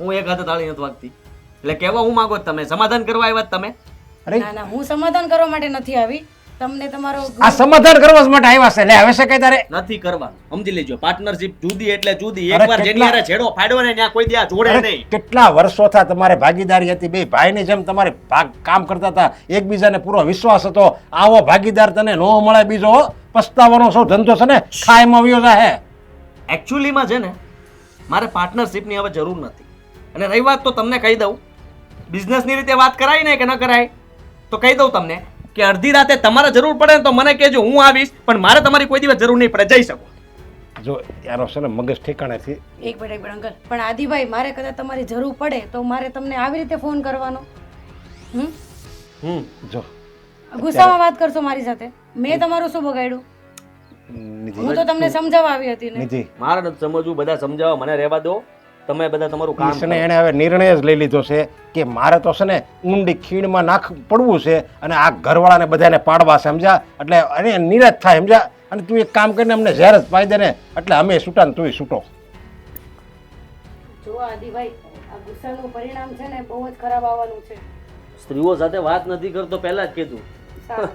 હું એક હાથે તાળી નથી વાગતી. એટલે કહેવા હું માંગો છો તમે? સમાધાન કરવા આવ્યા છો તમે? અરે ના ના, હું સમાધાન કરવા માટે નથી આવી. તમને તમારો આ સમાધાન કરવા જ માટે આવ્યા છે. લે હવે છે કઈ તારે? નથી કરવાનું. સમજી લેજો, પાર્ટનરશિપ જુદી એટલે જુદી. અરે એકવાર જેની કેટલા- હારે છેડો ફાડ્યો ને ત્યાં કોઈ દી આ જોડે અરે નહીં. કેટલા વર્ષો થયા તમારે ભાગીદારી હતી, બે ભાઈની જેમ તમારે કામ કરતા હતા, એકબીજાને પૂરો વિશ્વાસ હતો. આવો ભાગીદાર તને ન મળે બીજો, પસ્તાવાનો સૌ ધંધો છે ને ખાયમાં વયો જાહે. એકચ્યુઅલીમાં છે ને, મારે પાર્ટનરશિપની હવે જરૂર નથી. અને રહી વાત તો તમને કહી દઉં, બિઝનેસની રીતે વાત કરાય ને કે ન કરાય તો કહી દઉં તમને કે અડધી રાતે તમારે જરૂર પડે ને તો મને કહેજો, હું આવીશ. પણ મારે તમારી કોઈ દિવસ જરૂર નહીં પડે. જઈ શકો. જો યારો છે ને મગજ ઠેકાણેથી. એક મિનિટ અંકલ, પણ આદિભાઈ, મારે કદાચ તમારી જરૂર પડે તો મારે તમને આવી રીતે ફોન કરવાનો? જો ગુસ્સામાં વાત કરશો મારી સાથે? મેં તમારું શું બગાડ્યું? નિધિ, હું તો તમને સમજાવવા આવી હતી ને. નિધિ મારે નથી સમજવું. બધા સમજાવો, મને રહેવા દો. તમે બધા તમારું કામ છે ને કરો. એણે હવે નિર્ણય જ લઈ લીધો છે કે મારે તો છે ને ઊંડી ખીણમાં પડવું છે અને આ ઘરવાળાને બધાને પાડવા છે, સમજ્યા? એટલે અને નિરાશ થાય, સમજ્યા? અને તું એક કામ કરીને અમને ઝેર જ પાઈ દે ને, એટલે અમે છૂટા ને તુંય છૂટો. જો આદિભાઈ, આ ગુસ્સાનું પરિણામ છે ને બહુ જ ખરાબ આવવાનું છે. સ્ત્રીઓ સાથે વાત નથી કરતો પહેલા જ કીધું. સારું.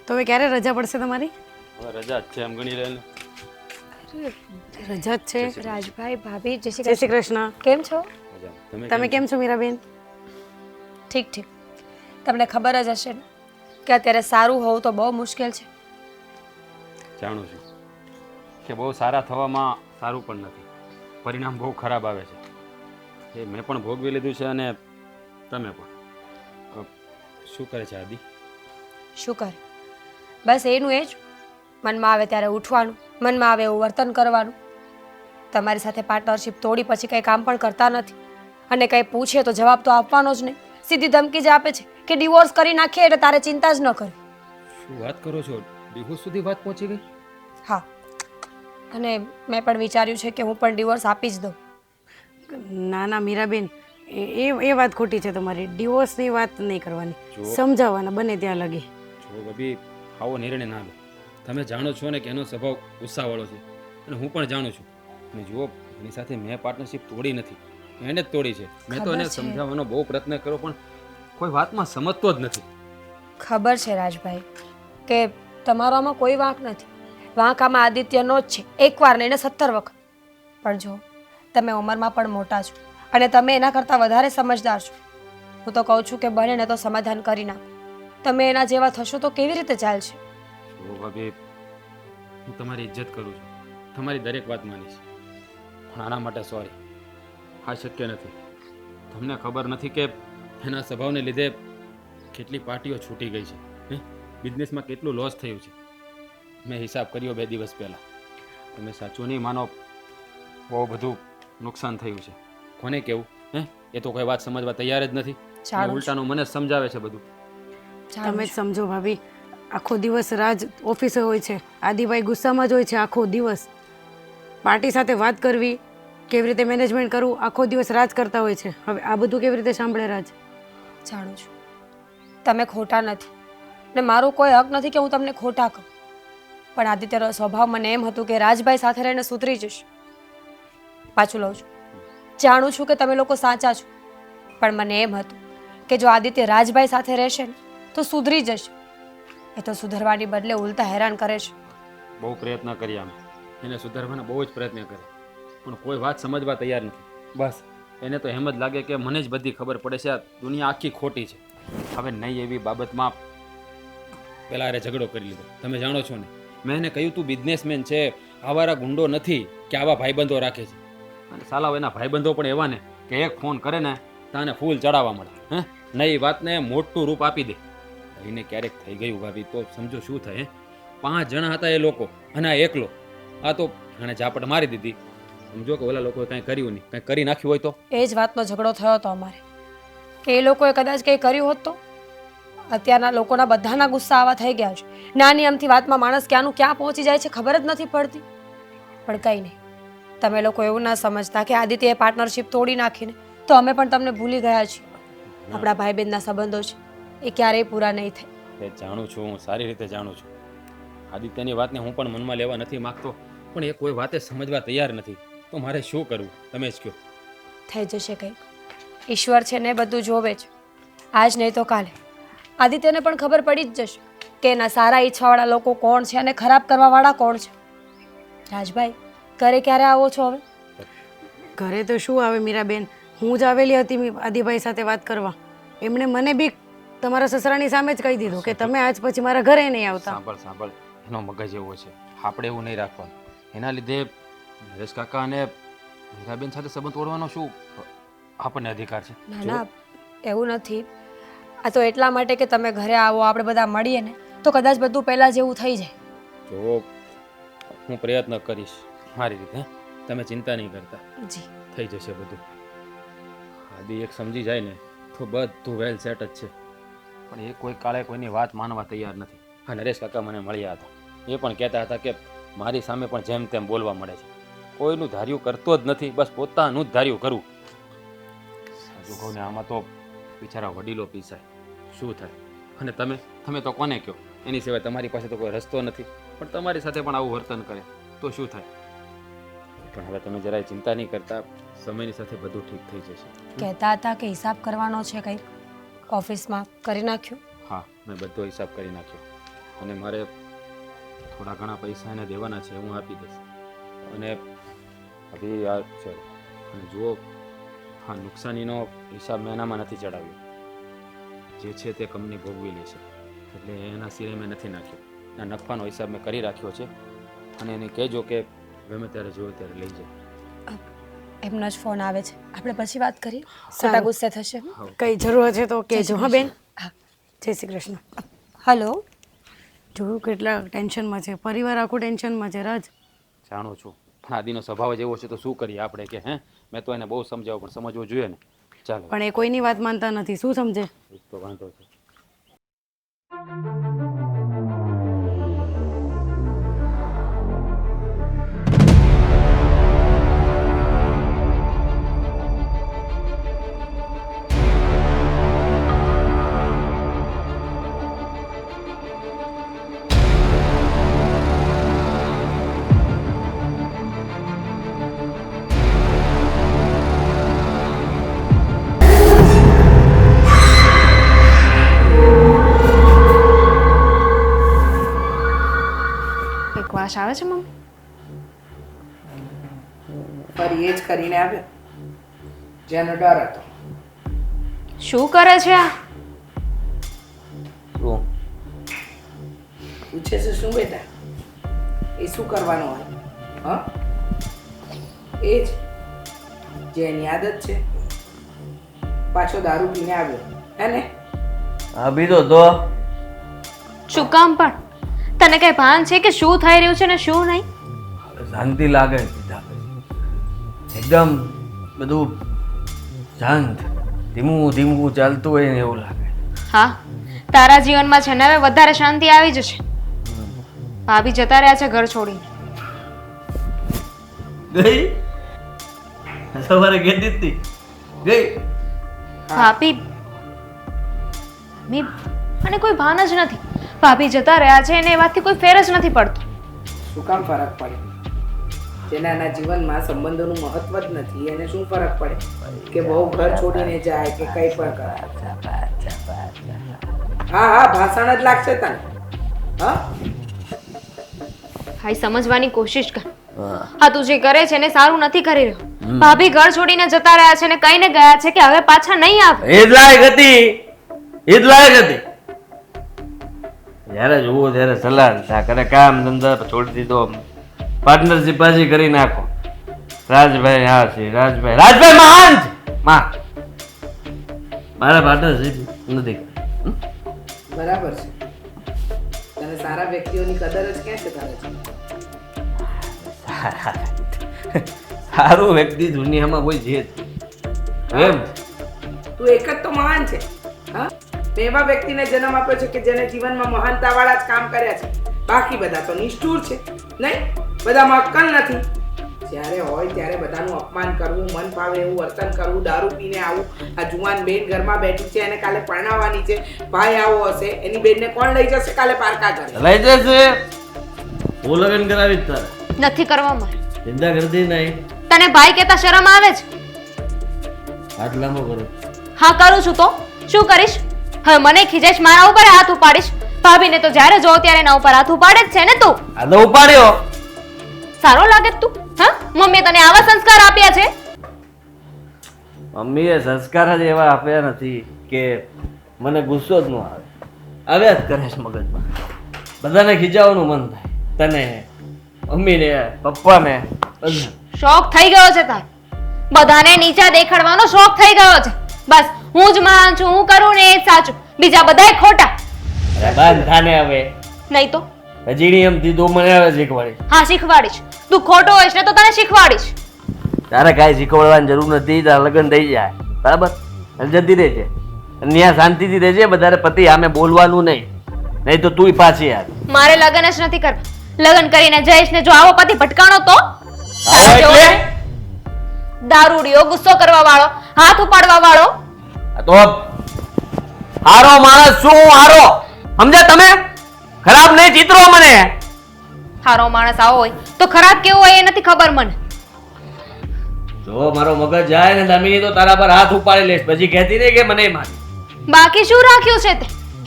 તો હવે ક્યારે રજા પડશે તમારી? રજા જ છે એમ ગણી લે. રજા જ છે. રાજભાઈ, ભાભી, જય શ્રી જય શ્રી કૃષ્ણ. કેમ છો? તમે કેમ છો મીરાબેન? ઠીક ઠીક. તમને ખબર જ હશે ને કે અત્યારે સારું હોવું તો બહુ મુશ્કેલ છે. જાણું છું કે બહુ સારા થવામાં સારું પણ નથી, પરિણામ બહુ ખરાબ આવે છે. એ મેં પણ ભોગવી લીધું છે અને તમે પણ. શું કરે છે આદિ? શું કરે? બસ એનું એ જ. મનમાં આવે ત્યારે ઉઠવાનું, મનમાં આવે એવું વર્તન કરવાનું. તમારી સાથે પાર્ટનરશિપ તોડી પછી કંઈ કામ પણ કરતા નથી. અને કંઈ પૂછે તો જવાબ તો આપવાનો જ નહીં. સીધી ધમકી જ આપે છે કે ડિવોર્સ કરી નાખીએ એટલે તારે ચિંતા જ ન કરવી. શું વાત કરો છો? ડિવોર્સ સુધી વાત પહોંચી ગઈ? હા, અને મેં પણ વિચાર્યું છે કે હું પણ ડિવોર્સ આપી જ દઉં. ના ના મીરાબેન, એ વાત ખોટી છે તમારી. ડિવોર્સની વાત નહીં કરવાની, જો. સમજાવવાના બને ત્યાં લગી. જો ભાભી, આવો નિર્ણય ના લો. તમે જાણો છો ને કે એનો સ્વભાવ ગુસ્સાવાળો છે, અને હું પણ જાણું છું. અને જુઓ, એની સાથે મેં પાર્ટનરશિપ તોડી નથી, એને જ તોડી છે. મેં તો ખબર એને છે. સમજાવવાનો બહુ પ્રયત્ન કર્યો, પણ કોઈ વાતમાં સમજતો જ નથી. ખબર છે રાજભાઈ કે તમારો આમાં કોઈ વાંક નથી. વાંક આમાં આદિત્યનો જ છે, એકવાર નહીં ને 17 વખત. પણ જો તમે ઉંમરમાં પણ મોટા છો અને તમે એના કરતાં વધારે સમજદાર છો. હું તો કહું છું કે બને ને તો સમાધાન કરી નાખો. તમે એના જેવા થશો તો કેવી રીતે ચાલશે? જો ભાભી, હું તમારી ઇજ્જત કરું છું, તમારી દરેક વાત માનીશ, પણ આના માટે સોરી, આ શક્ય નથી. તમને ખબર નથી કે એના સ્વભાવને લીધે કેટલી પાર્ટીઓ છૂટી ગઈ છે, હે? બિઝનેસમાં કેટલું લોસ થયું છે. મેં હિસાબ કર્યો 2 દિવસ પહેલાં. તમે સાચું નહીં માનો, બહુ બધું નુકસાન થયું છે. કોને કેવું, હે? એ તો કોઈ વાત સમજવા તૈયાર જ નથી. જાણું છું. ઉલટાનું મને જ સમજાવે છે બધું. જાણું તમે જ છું. સમજો ભાભી, આખો દિવસ રાજ ઓફિસે હોય છે, આદિભાઈ ગુસ્સામાં જ હોય છે આખો દિવસ. પાર્ટી સાથે વાત કરવી, કેવી રીતે મેનેજમેન્ટ કરવું, આખો દિવસ રાજ કરતા હોય છે. હવે આ બધું કેવી રીતે સાંભળે રાજ? જાણું છું તમે ખોટા નથી ને મારો કોઈ હક નથી કે હું તમને ખોટા કહું. પણ આદિત્યનો સ્વભાવ મને એમ હતું કે રાજભાઈ સાથે રહીને સુધરી જશે. પાછું લઉં છું, જાણું છું કે તમે લોકો સાચા છો, પણ મને એમ હતું કે જો આદિત્ય રાજભાઈ સાથે રહેશે ને તો સુધરી જશે. એ તો સુધરવાની બદલે ઉલટા હેરાન કરે છે. બહુ પ્રયત્ન કર્યા અમે, એને સુધારવાના બહુ જ પ્રયત્ન કર્યા, પણ કોઈ વાત સમજવા તૈયાર નથી. બસ એને તો એમ જ લાગે કે મને જ બધી ખબર પડે છે, આ દુનિયા આખી ખોટી છે. હવે નહીં એવી બાબતમાં પેલા અરે ઝઘડો કરી લીધો. તમે જાણો છો ને, મેં એને કહ્યું તું બિઝનેસમેન છે, આવારા ગુંડો નથી કે આવા ભાઈબંધો રાખે છે. અને સાલાવ એના ભાઈબંધો પણ એવા ને કે એક ફોન કરે ને તાને ફૂલ ચડાવવા મળે, હે? નહીં વાતને મોટું રૂપ આપી દે. એને ક્યારેક થઈ ગયું ભાભી તો સમજો શું થાય, હે? 5 જણા હતા એ લોકો, અને આ એકલો. આ તો આને ઝાપટ મારી દીધી. સમજો કે ઓલા લોકોએ કાંઈ કર્યું નહીં, કાંઈ કરી નાખ્યું હોય તો. એ જ વાતનો ઝઘડો થયો હતો અમારે કે એ લોકોએ કદાચ કંઈ કર્યું હોત તો. અત્યારના લોકોના બધાના ગુસ્સા આવા થઈ ગયા છે. નાની અમથી વાતમાં માણસ ક્યાંનું ક્યાં પહોંચી જાય છે ખબર જ નથી પડતી. પણ કંઈ નહીં, તમે લોકો એવું ના સમજતા કે આદિત્યએ પાર્ટનરશિપ તોડી નાખીને તો અમે પણ તમને ભૂલી ગયા છીએ. આપણા ભાઈ બહેનના સંબંધો છે એ ક્યારેય પૂરા નહીં થાય. એ જાણું છું, હું સારી રીતે જાણું છું. આદિત્યની વાતને હું પણ મનમાં લેવા નથી માગતો, પણ એ કોઈ વાતે સમજવા તૈયાર નથી. તો મારે શું કરવું, તમે જ કહો. થઈ જશે કંઈક. ઈશ્વર છે ને બધું જોવે છે. આજ નહીં તો કાલે આદિત્યને પણ ખબર પડી જ જશે કે એના સારા ઈચ્છાવાળા લોકો કોણ છે અને ખરાબ કરવાવાળા કોણ છે. રાજભાઈ, ઘરે ક્યારે આવો છો હવે? ઘરે તો શું આવે મીરાબેન, હું જ આવેલી હતી આદિભાઈ સાથે વાત કરવા. એમણે મને બી તમારા સસરાની સામે જ કહી દીધું કે તમે આજ પછી મારા ઘરે નહીં આવતા. સાંભળ સાંભળ, એનો મગજ એવો છે, આપણે એવું નહીં રાખવાનું. એના લીધે નરેશ કાકા અને મીરાબેન સાથે સંબંધ તોડવાનો શું આપણને અધિકાર છે? ના ના, એવું નથી. આ તો એટલા માટે કે તમે ઘરે આવો, આપણે બધા મળીએ ને તો કદાચ બધું પહેલાં જેવું થઈ જાય. જો હું પ્રયત્ન કરીશ મારી રીતે, તમે ચિંતા નહીં કરતા, જી, થઈ જશે બધું. આદિ એક સમજી જાય ને તો બધું વેલ સેટ જ છે, પણ એ કોઈ કાળે કોઈની વાત માનવા તૈયાર નથી. હા, નરેશ કાકા મને મળ્યા હતા, એ પણ કહેતા હતા કે મારી સામે પણ જેમ તેમ બોલવા મળે છે, કોઈનું ધાર્યું કરતો જ નથી, બસ પોતાનું જ ધાર્યું કરવું. સાચું કહું ને, આમાં તો બિચારા વડીલો પીસાય, શું થાય? અને તમે તો કોને કહો? એની સિવાય તમારી પાસે તો કોઈ રસ્તો નથી, પણ તમારી સાથે પણ આવું વર્તન કરે તો શું થાય? પણ હવે તમે જરાય ચિંતા નહીં કરતા, સમયની સાથે બધું ઠીક થઈ જશે. કહેતા હતા કે હિસાબ કરવાનો છે કંઈક ઓફિસમાં, કરી નાખ્યો? હા, મેં બધો હિસાબ કરી નાખ્યો, અને મારે થોડા ઘણા પૈસા એને દેવાના છે, હું આપી દઈશ. અને હવે યાર છે, અને જુઓ, હા, નુકસાનીનો હિસાબ મેં એનામાં નથી ચડાવ્યો, જે છે તે કંપની ભોગવી લેશે, એટલે એના સિવાય મેં નથી નાખ્યો. આ નફાનો હિસાબ મેં કરી રાખ્યો છે, અને એને કહેજો કે ગમે ત્યારે જોયો ત્યારે લઈ જાય. એમનો જ ફોન આવે છે, આપણે પછી વાત કરીએ. સારું. ખોટા ગુસ્સે થશે. કઈ જરૂર છે તો કહેજો. હા બેન, હા. જય શ્રી કૃષ્ણ. હલો. જોયું કેટલા ટેન્શનમાં છે, પરિવાર આખું ટેન્શનમાં છે રાજ. જાણું છું, પણ આદિનો સ્વભાવ જ એવો છે તો શું કરીએ આપણે કે, હે? મેં તો એને બહુ સમજાવ્યું, પણ સમજવું જોઈએ ને. ચાલો પણ એ કોઈની વાત માનતા નથી. શું સમજે? એ તો વાંધો છે. એક વાસ આવે છે મમ્મી? ફરી એ જ કરીને આવ્યો જેનો ડર હતો. શું કરે છે આ? શું? પૂછે છે શું બેટા? એ શું કરવાનું હોય? હા, એ જ જે એની આદત છે. પાછો દારૂ પીને આવ્યો હે ને? ભાભી તો શું કામ પણ? તને કઈ ભાન છે કે શું થઈ રહ્યું છે ને શું નહીં? શાંતિ લાગે એકદમ બધું શાંત, ધીમું ધીમું ચાલતું હોય ને એવું લાગે. હા, તારા જીવનમાં છે ને હવે વધારે શાંતિ આવી જશે. ભાભી જતા રહ્યા છે ઘર છોડીને. ગઈ સવારે કહેતી હતી ગઈ. ભાભી મને કોઈ ભાન જ નથી. ભાભી જતા રહ્યા છે અને એ વાતથી કોઈ ફેર જ નથી પડતો. શું કામ ફરક પડે? જેનાના જીવનમાં સંબંધોનું મહત્વ જ નથી એને શું ફરક પડે કે બહુ ઘર છોડીને જાય કે કંઈ પણ કરે? હા હા, ભાષણ જ લાગશે તને. હા, ભાઈ સમજવાની કોશિશ કર. હા, તું જે કરે છે ને સારું નથી કરી રહ્યો. ભાભી ઘર છોડીને જતા રહ્યા છે ને કહીને ગયા છે કે હવે પાછા નહીં આવે. એ જ લાયક હતી, એ જ લાયક હતી. જ્યારે જુઓ ત્યારે સલાહ કરે, કામ ધંધા છોડી દીધો, પાર્ટનરશીપ પાછી કરી નાખો. રાજભાઈ હા છે, રાજભાઈ મહાન છે. મારા પાર્ટનરશીપ નથી. બરાબર છે. તને સારા વ્યક્તિઓની કદર જ ક્યાં છે તારે? સારું વ્યક્તિ દુનિયામાં કોઈ છે એમ? તું એક જ તો મહાન છે. હા, મેં એવા વ્યક્તિને જન્મ આપ્યો છે કે જેને જીવનમાં મહાનતાવાળા જ કામ કર્યા છે. બાકી બધા તો નિષ્ઠુર છે. નહીં, બધામાં અક્કલ નથી. જ્યારે હોય ત્યારે બધાનું અપમાન કરવું, મન ફાવે એવું વર્તન કરવું, દારૂ પીને આવું. આ જુવાન બેન ઘરમાં બેઠી છે અને કાલે પરણાવવાની છે. ભાઈ આવો હશે, એની બેનને કોણ લઈ જશે કાલે પારકા ઘરે? લઈ જશે. હું લગ્ન કરાવી જ તારે. નથી કરવા મારે. ચિંતા કરતી નહીં. તને ભાઈ કહેતા શરમ આવે છે? હાથ લાંબો કરો. હા, કરું છું તો શું કરીશ? હવે મને ખીજાઈશ, મારા ઉપર હાથ ઉપાડીશ. ભાભીને તો જ્યારે જોઉં ત્યારે એના ઉપર હાથ ઉપાડે જ છે ને તું. આ તો ઉપાડ્યો. સારો લાગે છે તું? હા, મમ્મીએ તને આવા સંસ્કાર આપ્યા છે? મમ્મીએ સંસ્કાર જ એવા આપ્યા નથી કે મને ગુસ્સો જ ન આવે. આવ્યા જ કરે છે મગજમાં. બધાને ખીજાવાનું મન થાય. તને, મમ્મીને, પપ્પાને. શોખ થઈ ગયો છે તાર. બધાને નીચા દેખાડવાનો શોખ થઈ ગયો છે. બસ હું જ મહાન છું, હું કરું ને એ જ સાચું, બીજા બધાય ખોટા. અરે બાંધ થાને હવે. નહીં તો હજી એમ દીધું મને હવે શીખવાડીશ. હા, શીખવાડીશ. તું ખોટો હોઈશ ને તો તને શીખવાડીશ. તારે કાંઈ શીખવાડવાની જરૂર નથી. તારા લગ્ન થઈ જાય બરાબર, જતી રહેજે. ત્યાં શાંતિથી રહેજે. વધારે પતિ આમે બોલવાનું નહીં, નહીં તો તુંય પાછી આવ. મારે લગ્ન જ નથી કરવા. લગ્ન કરીને જઈશ ને જો આવો પતિ ભટકાણો તો આવો એટલે? દારૂડિયો, ગુસ્સો કરવા વાળો, હાથ ઉપાડવા વાળો. આ તો હારો માણસ શું હારો, સમજ્યા તમે? ખરાબ નહીં ચિત્રો મને. હારો માણસ આવો હોય તો ખરાબ કેવો હોય એ નથી ખબર મને. જો મારો મગજ જાય ને દામિની તો તારા પર હાથ ઉપાડી લઈશ. પછી કહેતી નહીં કે મને મારી. બાકી શું રાખ્યું છે તે?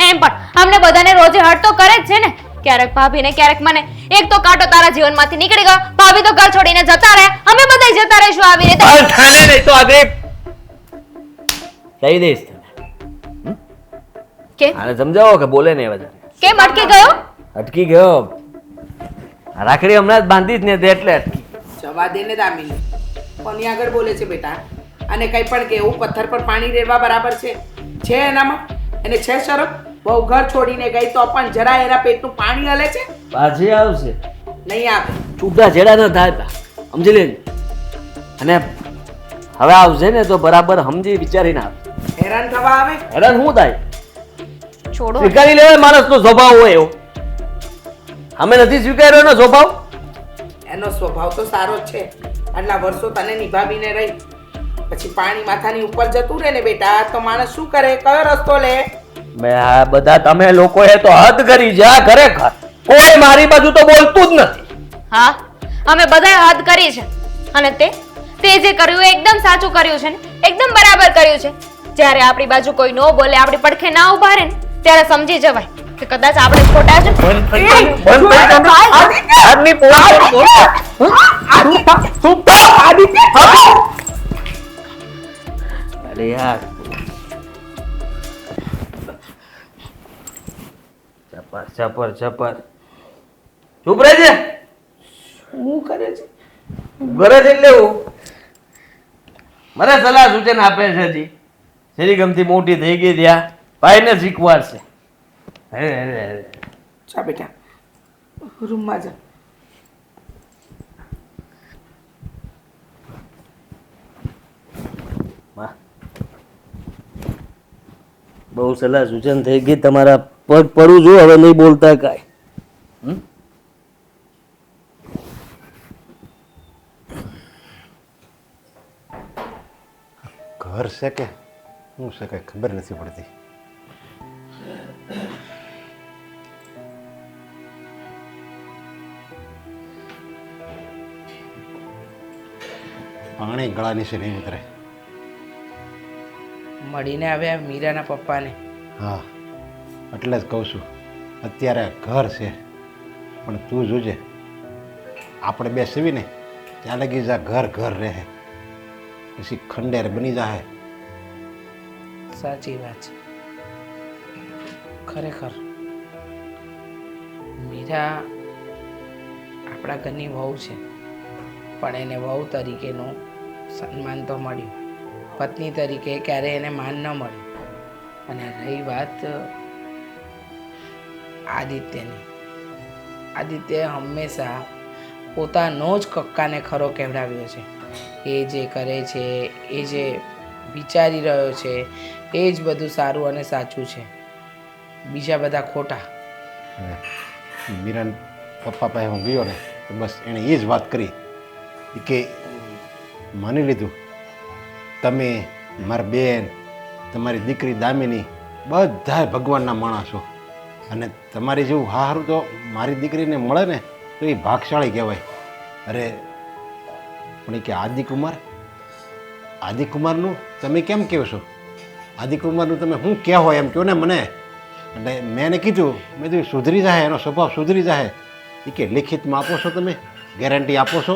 એમ પણ અમને બધાને રોજે હટ તો કરે જ છે ને. ક્યારેક ભાભીને ક્યારેક મને. એક તો કાંટો તારા જીવનમાંથી નીકળી ગયો, ભાભી તો ઘર છોડીને જતા રહે, અમે બધા જતા રહીશું આવી રીતે. થાને નહીં તો આજે કહી દઈશ તને. કે આને સમજાવો કે બોલે નહીં વધારે. કેમ અટકી ગયો? અટકી ગયો. રાખડી હમણાં જ બાંધી જ ને તે એટલે અટકી. જવા દે ને દામિની. કોની આગળ બોલે છે બેટા? અને કંઈ પણ કે એવું પથ્થર પર પાણી રેડવા બરાબર છે એનામાં? એને છે શરમ? બહુ ઘર છોડીને ગઈ તો પણ જરા એના પેટનું પાણી હલે છે? પાછી આવશે. નહીં આવે. છૂટા છેડા ન થાય, સમજી લેજે. અને હવે આવશે ને તો બરાબર સમજી વિચારીને આવ. હેરાન થવા આવે હેરાન શું થાય? છોડો સ્વીકારી લેવાય માણસનો સ્વભાવ હોય એવો. અમે નથી સ્વીકાર્યો એનો સ્વભાવ. એનો સ્વભાવ તો સારો જ છે. આટલા વર્ષો તને નિભાવીને રહી પછી પાણી માથાની ઉપર જતું રહે ને બેટા તો માણસ શું કરે? કયો રસ્તો લે? મેં આ બધા તમે લોકોએ તો હદ કરી છે આ ખરેખર. કોઈ મારી બાજુ તો બોલતું જ નથી. હા અમે બધાએ હદ કરી છે અને તે જે કર્યું એ એકદમ સાચું કર્યું છે ને એકદમ બરાબર કર્યું છે. જ્યારે આપણી બાજુ કોઈ ન બોલે આપણી પડખે ના ઉભા રહે ને ત્યારે સમજી જવાય કે કદાચ આપણે ખોટા છે. બંધ થઈ તમે. આજની અરે યાર ચપર ચપર ચપર ચૂપ રહેજે. શું કરે છે? ઘરે જ એટલે હું મને સલાહ સૂચન આપે છે હજી. શેરી ગમતી મોટી થઈ ગઈ ત્યાં ભાઈને શીખવાડશે. જા બેટા રૂમમાં જા. બહુ સલાહ સૂચન થઈ ગઈ તમારા પગ પડું છું હવે નહીં બોલતા કાંઈ. ઘર છે કે શું છે કંઈ ખબર નથી પડતી. પાણી ગળાની છે નહીં ઉતરે. મળીને આવ્યા મીરાના પપ્પાને. હા એટલે જ કહું છું અત્યારે ઘર છે પણ તું જોજે આપણે બે સીવીને ત્યાં લગી જા ઘર ઘર રહે પછી ખંડેર બની જાય. સાચી વાત છે. ખરેખર મીરા આપણા ઘરની વહુ છે પણ એને વહુ તરીકેનું સન્માન તો મળ્યું. પત્ની તરીકે ક્યારેય એને માન ન મળ્યું. અને રહી વાત આદિત્યની, આદિત્ય હંમેશા પોતાનો જ કક્કાને ખરો કહેવડાવ્યો છે. એ જે કરે છે એ જે વિચારી રહ્યો છે એ જ બધું સારું અને સાચું છે. બીજા બધા ખોટા. મીરાન પપ્પા પાસે હું ગયો ને તો બસ એણે એ જ વાત કરી કે માની લીધું તમે મારી બેન તમારી દીકરી દામિની બધાય ભગવાનના માણસો અને તમારી જેવું હારું તો મારી દીકરીને મળે ને તો એ ભાગશાળી કહેવાય. અરે પણ એ કે આદિકુમારનું તમે કેમ કહો છો? આદિકુમારનું તમે શું કહેવો એમ કહો ને મને. એટલે મેં એને કીધું મેં કીધું સુધરી જાય એનો સ્વભાવ સુધરી જાય. એ કે લિખિતમાં આપો છો તમે ગેરંટી આપો છો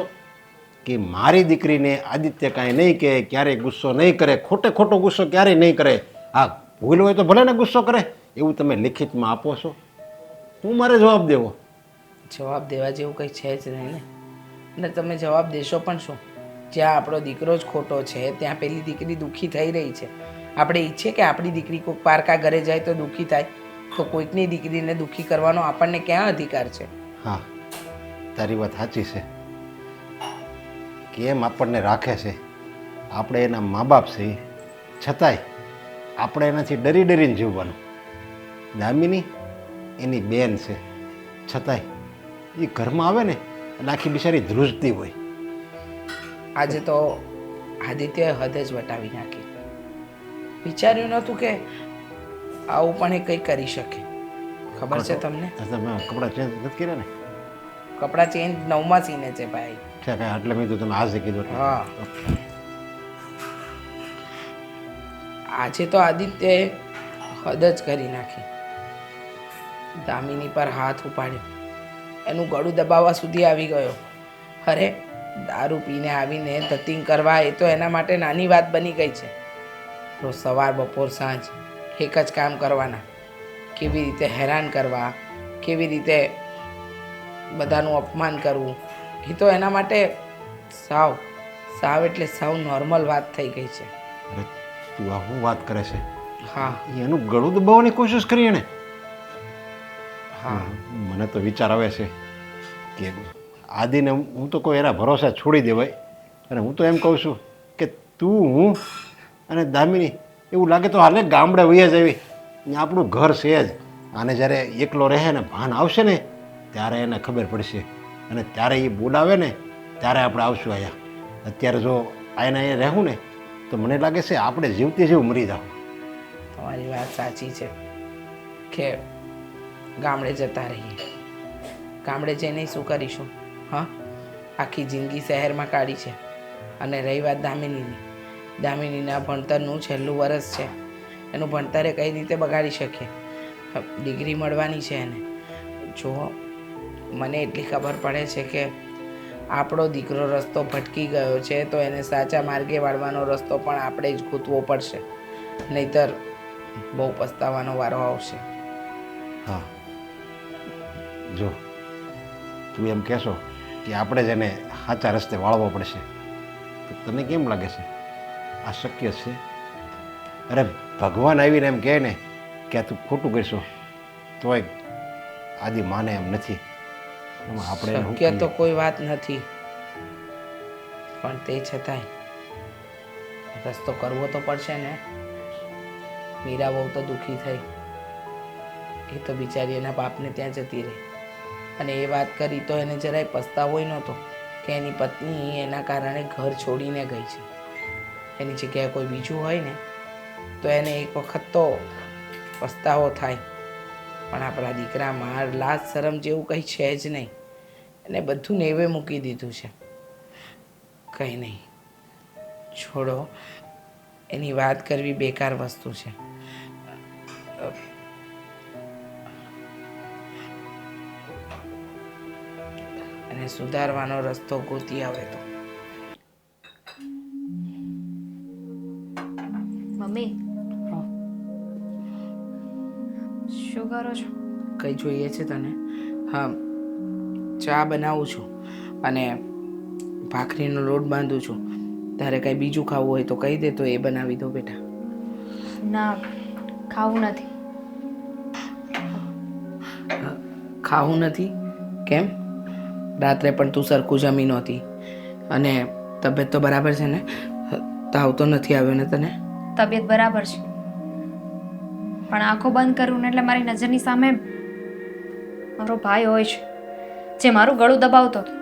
કે મારી દીકરીને આદિત્ય કાંઈ નહીં કહે ક્યારેય ગુસ્સો નહીં કરે ખોટો ગુસ્સો ક્યારેય નહીં કરે. હા ભૂલ હોય તો ભલે ને ગુસ્સો કરે એવું તમે લિખિતમાં આપો છો. હું મારે જવાબ દેવો? જવાબ દેવા જેવું કંઈ છે જ નહીં ને. અને તમે જવાબ દેશો પણ શું? જ્યાં આપણો દીકરો જ ખોટો છે ત્યાં પેલી દીકરી દુઃખી થઈ રહી છે. આપણે ઈચ્છીએ કે આપણી દીકરી કોઈક પારકા ઘરે જાય તો દુઃખી થાય? તો કોઈકની દીકરીને દુઃખી કરવાનો આપણને ક્યાં અધિકાર છે? હા તારી વાત સાચી છે. કેમ આપણને રાખે છે? આપણે એના મા બાપ છે છતાંય આપણે એનાથી ડરીને જીવવાનું. દામિની એની બેન છે છતાંય એ ઘરમાં આવે ને એટલે આખી બિચારી ધ્રુજતી હોય. આજે તો આદિત્યએ હદ જ વટાવી નાખી. વિચાર્યું નહોતું કે આવું પણ એ કંઈ કરી શકે. ખબર છે તમને? તમે કપડાં ચેન્જ નથી કર્યા ને? કપડાં ચેન્જ 9મા સીને છે ભાઈ. છે કાંઈ એટલે મેં તો તમે આજે કીધું. હા આજે તો આદિત્યએ હદ જ કરી નાખી. દામિની પર હાથ ઉપાડ્યો, એનું ગળું દબાવવા સુધી આવી ગયો. અરે દારૂ પીને આવીને ધતિંગ કરવા એ તો એના માટે નાની વાત બની ગઈ છે. રોજ સવાર બપોર સાંજ એક જ કામ કરવાના. કેવી રીતે હેરાન કરવા, કેવી રીતે બધાનું અપમાન કરવું, એ તો એના માટે સાવ એટલે સાવ નોર્મલ વાત થઈ ગઈ છે. અરે તું આ શું વાત કરે છે? હા એનું ગળું દબાવવાની કોશિશ કરી એણે. હા મને તો વિચાર આવે છે કે આદિને હું તો કોઈ એના ભરોસે છોડી દેવાય. અને હું તો એમ કહું છું કે તું હું અને દામિની એવું લાગે તો હાલે ગામડે વયા જ આવી ને આપણું ઘર છે જ. આને જ્યારે એકલો રહે ને ભાન આવશે ને ત્યારે એને ખબર પડશે અને ત્યારે એ બોલાવે ને ત્યારે આપણે આવશું અહીંયા. અત્યારે જો આને અહીંયા રહેવું ને તો મને લાગે છે આપણે જીવતી જેવું મરી જાવ. તમારી વાત સાચી છે કે ગામડે જતા રહીએ. ગામડે જઈને શું કરીશું? હા, આખી જિંદગી શહેરમાં કાઢી છે. અને રહી વાત દામિનીની, દામિનીના ભણતરનું છેલ્લું વરસ છે. એનું ભણતરે કઈ રીતે બગાડી શકીએ? ડિગ્રી મળવાની છે એને. જો મને એટલી ખબર પડે છે કે આપણો દીકરો રસ્તો ભટકી ગયો છે તો એને સાચા માર્ગે વાળવાનો રસ્તો પણ આપણે જ ગોતવો પડશે, નહીતર બહુ પસ્તાવાનો વારો આવશે. હા, જો તું એમ કહેશો કે આપણે જ એને સાચા રસ્તે વાળવો પડશે તો તને કેમ લાગે છે આ શક્ય છે? અરે ભગવાન આવીને એમ કહે ને કે તું ખોટું કરશો તોય આદિ માને એમ નથી. એમાં આપણે એને શું શક્ય તો કહીએ? કોઈ વાત નથી, પણ તે છતાંય રસ્તો કરવો તો પડશે ને. મીરા બહુ તો દુઃખી થઈ. એ તો બિચારી એના બાપને ત્યાં જતી રહી અને એ વાત કરી તો એને જરાય પસ્તાવોય નહોતો કે એની પત્ની એના કારણે ઘર છોડીને ગઈ છે. એની જગ્યાએ કોઈ બીજું હોય ને તો એને એક વખત તો પસ્તાવો થાય. પણ આપણા દીકરામાં લાજ શરમ જેવું કંઈ છે જ નહીં. એને બધું નેવે મૂકી દીધું છે. કંઈ નહીં, છોડો, એની વાત કરવી બેકાર વસ્તુ છે. અને સુધારવાનો રસ્તો ગોતી આવે તો. મમ્મી શું કરો છો? કંઈ જોઈએ છે તને? હા, ચા બનાવું છું અને ભાખરીનો લોટ બાંધું છું. તારે કંઈ બીજું ખાવું હોય તો કહી દે તો એ બનાવી દો બેટા. ના, ખાવું નથી. ખાવું નથી? કેમ? રાત્રે પણ તું સરખું જમી નહોતી અને તબિયત તો બરાબર છે ને? તાવ તો નથી આવ્યો ને તને? તબિયત બરાબર છે, પણ આંખો બંધ કરું ને એટલે મારી નજરની સામે મારો ભાઈ હોય છે જે મારું ગળું દબાવતો હતો.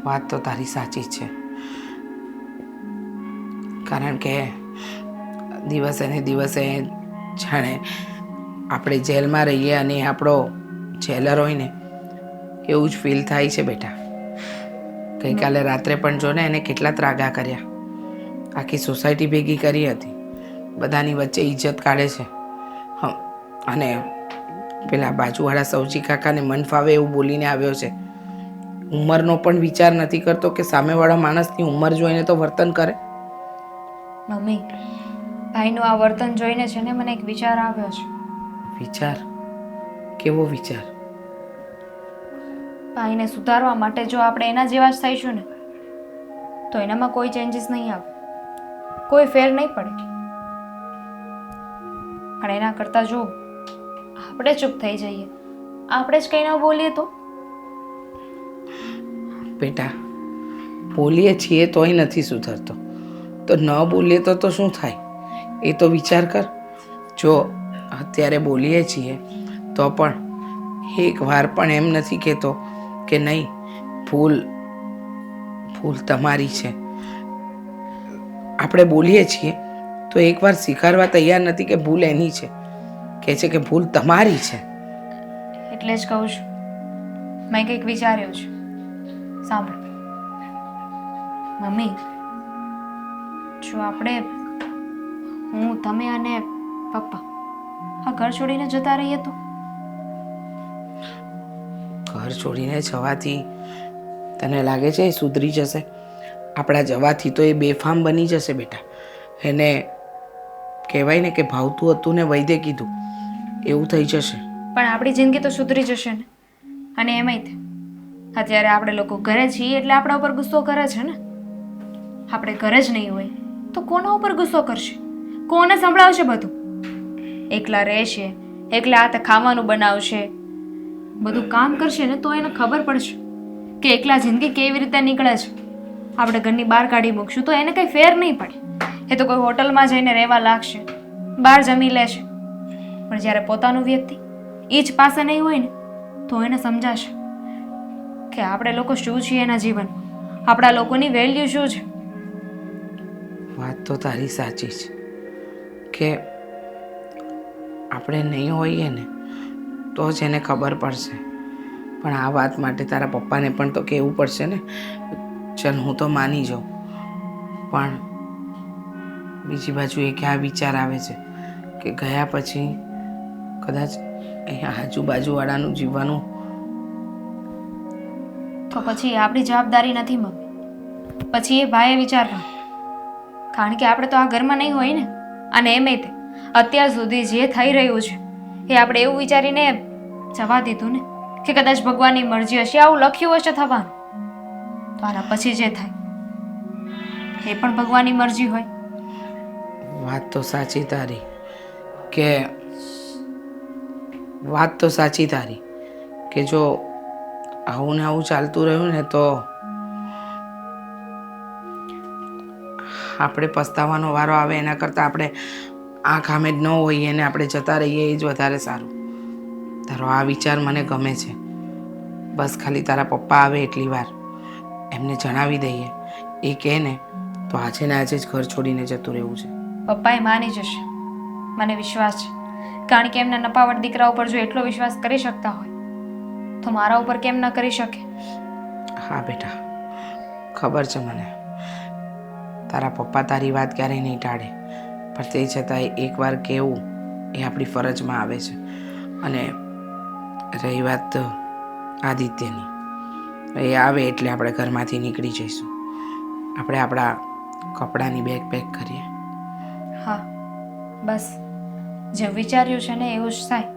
વાત તો તારી સાચી જ છે, કારણ કે દિવસે ને દિવસે જાણે આપણે જેલમાં રહીએ અને આપણો જેલર હોય ને એવું જ ફીલ થાય છે બેટા. ગઈકાલે રાત્રે પણ જો ને એને કેટલા ત્રાગા કર્યા. આખી સોસાયટી ભેગી કરી હતી, બધાની વચ્ચે ઇજ્જત કાઢે છે. હા, અને પેલા બાજુવાળા સૌજી કાકાને મન ફાવે એવું બોલીને આવ્યો છે. ઉંમરનો પણ વિચાર નથી કરતો કે સામેવાળા માણસની ઉંમર જોઈને તો વર્તન કરે. મમ્મી, ભાઈનું આ વર્તન જોઈને છે ને મને એક વિચાર આવ્યો છે. વિચાર? કેવો વિચાર? ભાઈને સુધારવા માટે જો આપણે એના જેવા જ થઈશું ને તો એનામાં કોઈ ચેન્જીસ નહીં આવે, કોઈ ફેર નહીં પડે. પણ એના કરતાં જો આપણે ચૂપ થઈ જઈએ, આપણે જ કંઈ ન બોલીએ તો? બેટા, બોલીએ છીએ તોય નથી સુધરતો તો ન બોલીએ તો શું થાય એ તો વિચાર કર. જો અત્યારે બોલીએ છીએ તો પણ એક વાર પણ એમ નથી કહેતો કે નહીં ભૂલ તમારી છે. આપણે બોલીએ છીએ તો એકવાર સ્વીકારવા તૈયાર નથી કે ભૂલ એની છે, કહે છે કે ભૂલ તમારી છે. એટલે જ કહું છું, મેં કંઈક વિચાર્યું છે. સાંભળો મમ્મી, જો આપણે હું, તમે અને પપ્પા આ ઘર છોડીને જતા રહીએ તો? ઘર છોડીને જવાથી તને લાગે છે એ સુધરી જશે? આપણા જવાથી તો એ બેફામ બની જશે બેટા. એને કહેવાય ને કે ભાવતું હતું ને વૈદ્ય કીધું એવું થઈ જશે. પણ આપણી જિંદગી તો સુધરી જશે ને. અને એમાંય તે અત્યારે આપણે લોકો ઘરે છીએ એટલે આપણા ઉપર ગુસ્સો કરે છે ને. આપણે ઘરે જ નહીં હોય તો કોના ઉપર ગુસ્સો કરશે? કોને સંભળાવશે બધું? એકલા રહેશે, એકલા હાથે ખાવાનું બનાવશે, બધું કામ કરશે ને તો એને ખબર પડશે કે એકલા જિંદગી કેવી રીતે નીકળે છે. આપણે ઘરની બહાર કાઢી મૂકશું તો એને કંઈ ફેર નહીં પડે. એ તો કોઈ હોટલમાં જઈને રહેવા લાગશે, બહાર જમી લેશે. પણ જ્યારે પોતાનું વ્યક્તિ એ જ પાસે નહીં હોય ને તો એને સમજાશે કે આપણે લોકો શું છીએ એના જીવનમાં, આપણા લોકોની વેલ્યુ શું છે. વાત તો તારી સાચી છે કે આપણે નહીં હોઈએ ને તો જ એને ખબર પડશે. પણ આ વાત માટે તારા પપ્પાને પણ તો કહેવું પડશે ને. ચલ હું તો માની જાઉં, પણ બીજી બાજુ એ ક્યાં વિચાર આવે છે કે ગયા પછી કદાચ અહીંયા આજુબાજુવાળાનું જીવવાનું. તો પછી એ આપણી જવાબદારી નથી મમ્મી, પછી એ ભાઈએ વિચાર કર્યો. કારણ કે આપણે તો આ ઘરમાં નહીં હોય ને. અને એમે તે અત્યાર સુધી જે થઈ રહ્યું છે એ આપણે એવું વિચારીને જવા દીધું ને કે કદાચ ભગવાનની મરજી હશે, આવું લખ્યું હશે થવાનું. તો આના પછી જે થાય એ પણ ભગવાનની મરજી હોય. વાત તો સાચી તારી કે જો આવું ને આવું ચાલતું રહ્યું ને તો આપણે પસ્તાવાનો વારો આવે એના કરતાં આપણે આ કામે જ ન હોઈએ ને આપણે જતા રહીએ એ જ વધારે સારું. તારો આ વિચાર મને ગમે છે. બસ ખાલી તારા પપ્પા આવે એટલી વાર એમને જણાવી દઈએ, એ કહે ને તો આજે ને આજે જ ઘર છોડીને જતું રહેવું છે. પપ્પા એ માની જશે, મને વિશ્વાસ છે. કારણ કે એમના નપાવટ દીકરા ઉપર જો એટલો વિશ્વાસ કરી શકતા હોય તો મારા ઉપર કેમ ન કરી શકે. હા બેટા, ખબર છે મને તારા પપ્પા તારી વાત ક્યારેય નહીં ટાળે, પણ તે છતાંય એકવાર કહેવું એ આપણી ફરજમાં આવે છે. અને રહી વાત આદિત્યની, એ આવે એટલે આપણે ઘરમાંથી નીકળી જઈશું. આપણે આપણા કપડાની બેગ પેક કરીએ. હા, બસ જે વિચાર્યું છે ને એવું જ થાય.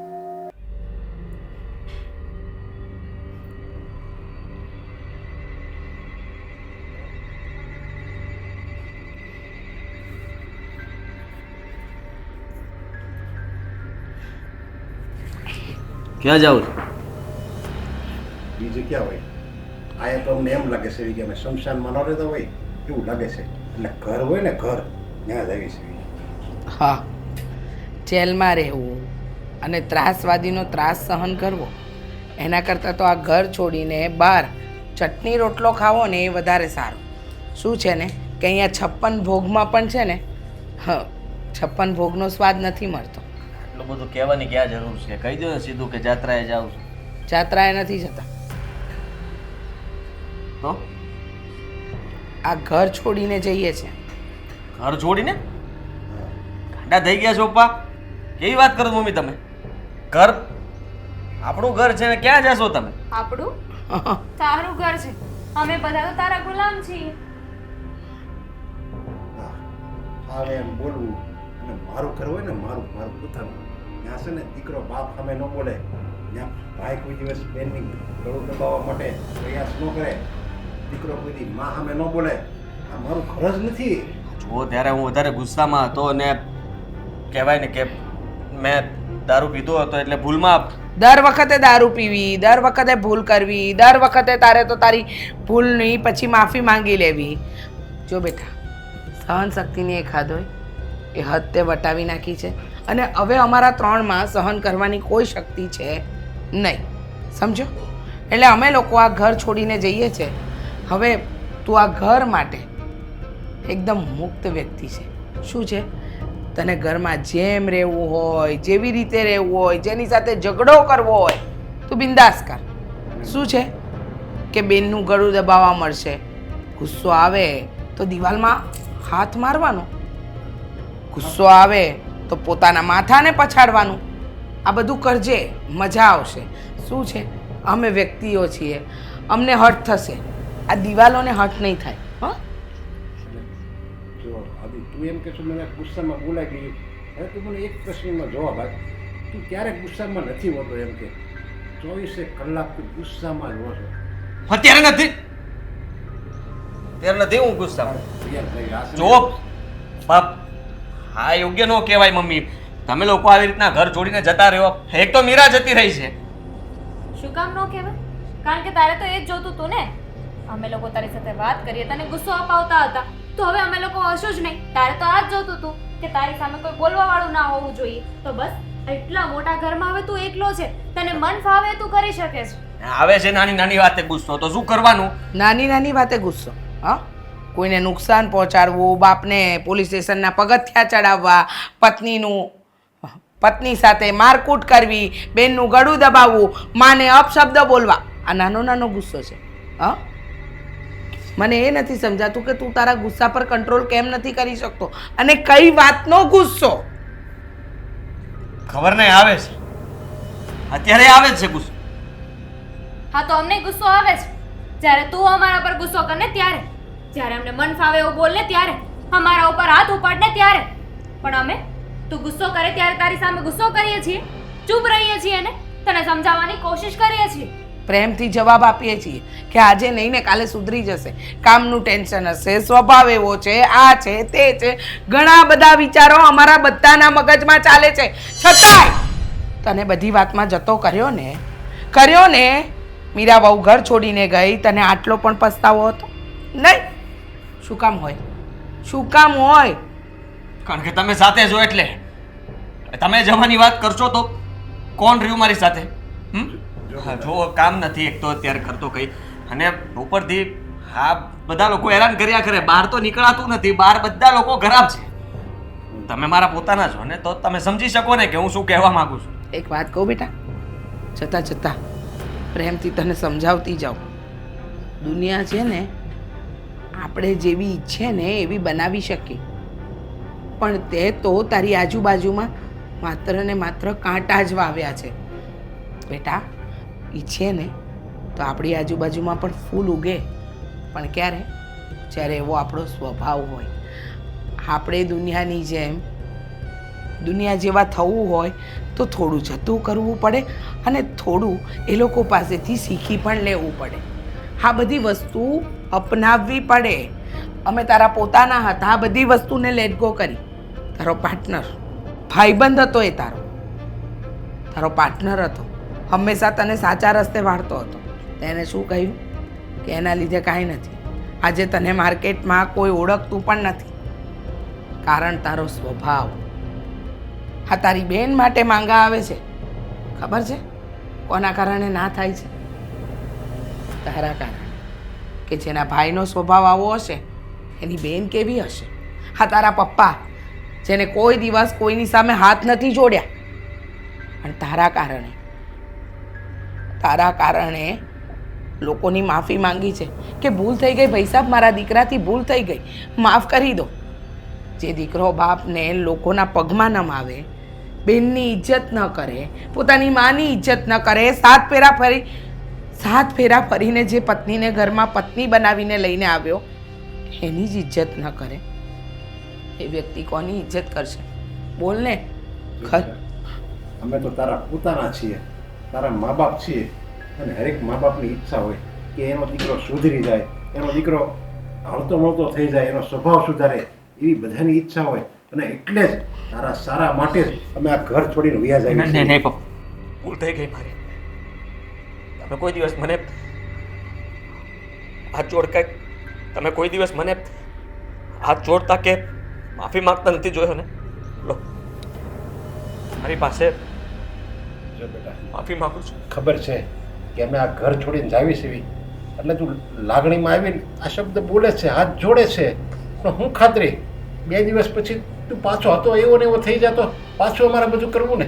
ક્યાં જાઉં છું? બીજું ક્યાં હોય? આયા તો અમને એમ લાગે છે કે અમે શમશાનમાં ન રહેતા હોય એવું લાગે છે. એટલે ઘર હોય ને ઘર, ત્યાં જ આવી છે. હા, જેલમાં રહેવું અને ત્રાસવાદીનો ત્રાસ સહન કરવો એના કરતાં તો આ ઘર છોડીને બહાર ચટણી રોટલો ખાવો ને એ વધારે સારું. શું છે ને કે અહીંયા 56 ભોગમાં પણ છે ને 56 ભોગનો સ્વાદ નથી મળતો. એટલું બધું કહેવાની ક્યાં જરૂર છે? કહી દો ને સીધું કે જાત્રાએ જાઉં છું. જાત્રાએ નથી જતા, તો આ ઘર છોડીને જઈએ છે. ઘર છોડીને? ગાંડા થઈ ગયા છો પપ્પા? કેવી વાત કરો મમ્મી તમે? ઘર આપણું ઘર છે ને, ક્યાં જશો તમે? આપણું તારું ઘર છે, અમે બધા તો તારા ગુલામ છીએ. આવે એમ બોલવું, અને મારું ઘર હોય ને મારું પોતાનું, ત્યાં છે ને દીકરો બાપ સામે ન બોલે, ત્યાં ભાઈ કોઈ દિવસ બેનની ગળું દબાવવા માટે પ્રયાસ ન કરે, દીકરો કોઈ દી મા સામે ન બોલે. આ મારું ઘર જ નથી. જો ત્યારે હું વધારે ગુસ્સામાં હતો અને કહેવાય ને કે મેં દારૂ પીધો હતો એટલે ભૂલમાં. દર વખતે દારૂ પીવી, દર વખતે ભૂલ કરવી, દર વખતે તારે તો તારી ભૂલની પછી માફી માંગી લેવી. જો બેટા, સહન શક્તિની એક હદ હોય, એ હદ તે વટાવી નાખી છે અને હવે અમારા 3માં સહન કરવાની કોઈ શક્તિ છે નહીં, સમજો? એટલે અમે લોકો આ ઘર છોડીને જઈએ છીએ. હવે તું આ ઘર માટે એકદમ મુક્ત વ્યક્તિ છે. શું છે, તને ઘરમાં જેમ રહેવું હોય, જેવી રીતે રહેવું હોય, જેની સાથે ઝઘડો કરવો હોય તું બિંદાસ કર. શું છે કે બેનનું ગળું દબાવવા મળશે, ગુસ્સો આવે તો દિવાલમાં હાથ મારવાનો, ગુસ્સો આવે તો પોતાના માથાને પછાડવાનું. આ બધું કરજે, મજા આવશે. શું છે, અમે વ્યક્તિઓ છીએ, અમને હર્ટ થશે, આ દિવાલોને હર્ટ નહીં થાય. હા, જો આદિ તું એમ કે છો મને ગુસ્સામાં બોલાઈ ગયું, હવે તું મને એક પ્રશ્નનો જવાબ આપ. તું ક્યારેક ગુસ્સામાં નથી હોતો એમ કે 24 કલાક તું ગુસ્સામાં જ રહો છો. અત્યારે નથી, અત્યારે નથી હું ગુસ્સામાં. તૈયાર થઈ ગયા જો બાપ, હા યોગ્ય ન કહેવાય મમ્મી. તમે લોકો આવી રીતના ઘર છોડીને જતા રહ્યો. એક તો મીરા જતી રહી છે. શું કામ ન કહેવાય? કારણ કે તારે તો એ જ જોતું તું ને. અમે લોકો તારી સાથે વાત કરીએ તને ગુસ્સો અપાવતા હતા તો હવે અમે લોકો હશું જ નહીં. તારે તો આ જ જોતું હતું કે તારી સામે કોઈ બોલવા વાળું ના હોવું જોઈએ. તો બસ એટલા મોટા ઘરમાં હવે તું એકલો છે, તને મન ફાવે તું કરી શકે છે. આવે છે નાની નાની વાતે ગુસ્સો, તો શું કરવાનું? નાની નાની વાતે ગુસ્સો? હા, કોઈને નુકસાન પહોંચાડવું, બાપને પોલીસ સ્ટેશનના પગથિયા ચડાવવા, પત્ની સાથે મારકૂટ કરવી, બેનનું ગળું દબાવવું, માને અપશબ્દ બોલવા, આ નાનો નાનો ગુસ્સો છે? હા, મને એ નથી સમજાતું કે તું તારા ગુસ્સા પર કંટ્રોલ કેમ નથી કરી શકતો, અને કઈ વાતનો ગુસ્સો? ખબર નહીં, આવે છે અત્યારે, આવે જ છે ગુસ્સો. હા તો અમને ગુસ્સો આવે છે જ્યારે તું અમારા પર ગુસ્સો કરે ને ત્યારે, જ્યારે અમને મન ફાવે એવું બોલ ને ત્યારે, અમારા ઉપર હાથ ઉપાડ ને ત્યારે. પણ અમે તું ગુસ્સો કરે ત્યારે તારી સામે ગુસ્સો કરીએ છીએ, ચૂપ રહીએ છીએ ને તને સમજાવવાની કોશિશ કરીએ છીએ. પ્રેમથી જવાબ આપીએ છીએ કે આજે નહીં ને કાલે સુધરી જશે, કામનું ટેન્શન હશે, સ્વભાવ એવો છે, આ છે તે છે, ઘણા બધા વિચારો અમારા બધાના મગજમાં ચાલે છે, છતાંય તને બધી વાતમાં જતો કર્યો ને. મીરા બહુ ઘર છોડીને ગઈ, તને આટલો પણ પસ્તાવો હતો નહીં? શું કામ હોય? શું કામ હોય? કારણ કે તમે સાથે છો એટલે. તમે જવાની વાત કરશો તો કોણ રહ્યું મારી સાથે? જો કામ નથી એક તો અત્યારે કરતો કઈ, અને ઉપરથી હા બધા લોકો હેરાન કર્યા કરે, બહાર તો નીકળાતું નથી, બહાર બધા લોકો ખરાબ છે. તમે મારા પોતાના છો ને તો તમે સમજી શકો ને કે હું શું કહેવા માંગુ છું. એક વાત કહું બેટા, છતાં પ્રેમથી તને સમજાવતી જાઉં, દુનિયા છે ને આપણે જેવી ઈચ્છે ને એવી બનાવી શકીએ, પણ તે તો તારી આજુબાજુમાં માત્ર ને માત્ર કાંટા જ વાવ્યા છે. બેટા, ઈચ્છે ને તો આપણી આજુબાજુમાં પણ ફૂલ ઉગે, પણ ક્યારે? જ્યારે એવો આપણો સ્વભાવ હોય. આપણે દુનિયાની જેમ દુનિયા જેવા થવું હોય તો થોડું જતું કરવું પડે, અને થોડું એ લોકો પાસેથી શીખી પણ લેવું પડે. આ બધી વસ્તુ અપનાવવી પડે. અમે તારા પોતાના હતા, આ બધી વસ્તુને લેટ ગો કરી. તારો પાર્ટનર ભાઈબંધ હતો, એ તારો પાર્ટનર હતો, હંમેશા તને સાચા રસ્તે વાળતો હતો. તેને શું કહ્યું કે એના લીધે કાંઈ નથી. આજે તને માર્કેટમાં કોઈ ઓળખતું પણ નથી, કારણ તારો સ્વભાવ. આ તારી બેન માટે માંગા આવે છે, ખબર છે કોના કારણે ના થાય છે? તારા કારણે. કે જેના ભાઈનો સ્વભાવ આવો હશે એની બેન કેવી હશે? હા, તારા પપ્પા જેને કોઈ દિવસ કોઈની સામે હાથ નથી જોડ્યા, પણ તારા કારણે લોકોની માફી માંગી છે કે ભૂલ થઈ ગઈ ભાઈ સાહેબ, મારા દીકરાથી ભૂલ થઈ ગઈ, માફ કરી દો. જે દીકરો બાપને લોકોના પગમાં નમાવે, બેનની ઇજ્જત ન કરે, પોતાની માની ઇજ્જત ન કરે, સાત ફેરા ફરીને જે પત્નીને ઘરમાં પત્ની બનાવીને લઈને આવ્યો એની જ ઇજ્જત ન કરે, એ વ્યક્તિ કોની ઇજ્જત કરશે? બોલ ને. અમે તો તારા પોતાના છીએ, તારા મા બાપ છીએ, અને હરેક મા બાપની ઈચ્છા હોય કે એનો દીકરો સુધરી જાય, એનો દીકરો હળતો મળતો થઈ જાય, એનો સ્વભાવ સુધારે, એવી બધાની ઈચ્છા હોય. અને એટલે જ તારા સારા માટે જ અમે આ ઘર છોડીને વયા જઈએ છીએ. નહીં પપ્પા, ભૂલ થઈ ગઈ મારી. તમે કોઈ દિવસ મને હાથ જોડતા, તમે કોઈ દિવસ મને હાથ જોડતા કે માફી માંગતા નથી જોયો ને? લો, મારી પાસે જો બેટા, માફી માંગુ છું. ખબર છે કે અમે આ ઘર છોડીને જાવી છીએ, એટલે તું લાગણીમાં આવીને આ શબ્દ બોલે છે, હાથ જોડે છે, પણ હું ખાતરી 2 દિવસ પછી તું પાછો હતો એવો ને એવો થઈ જતો, પાછું અમારે બધું કરવું ને?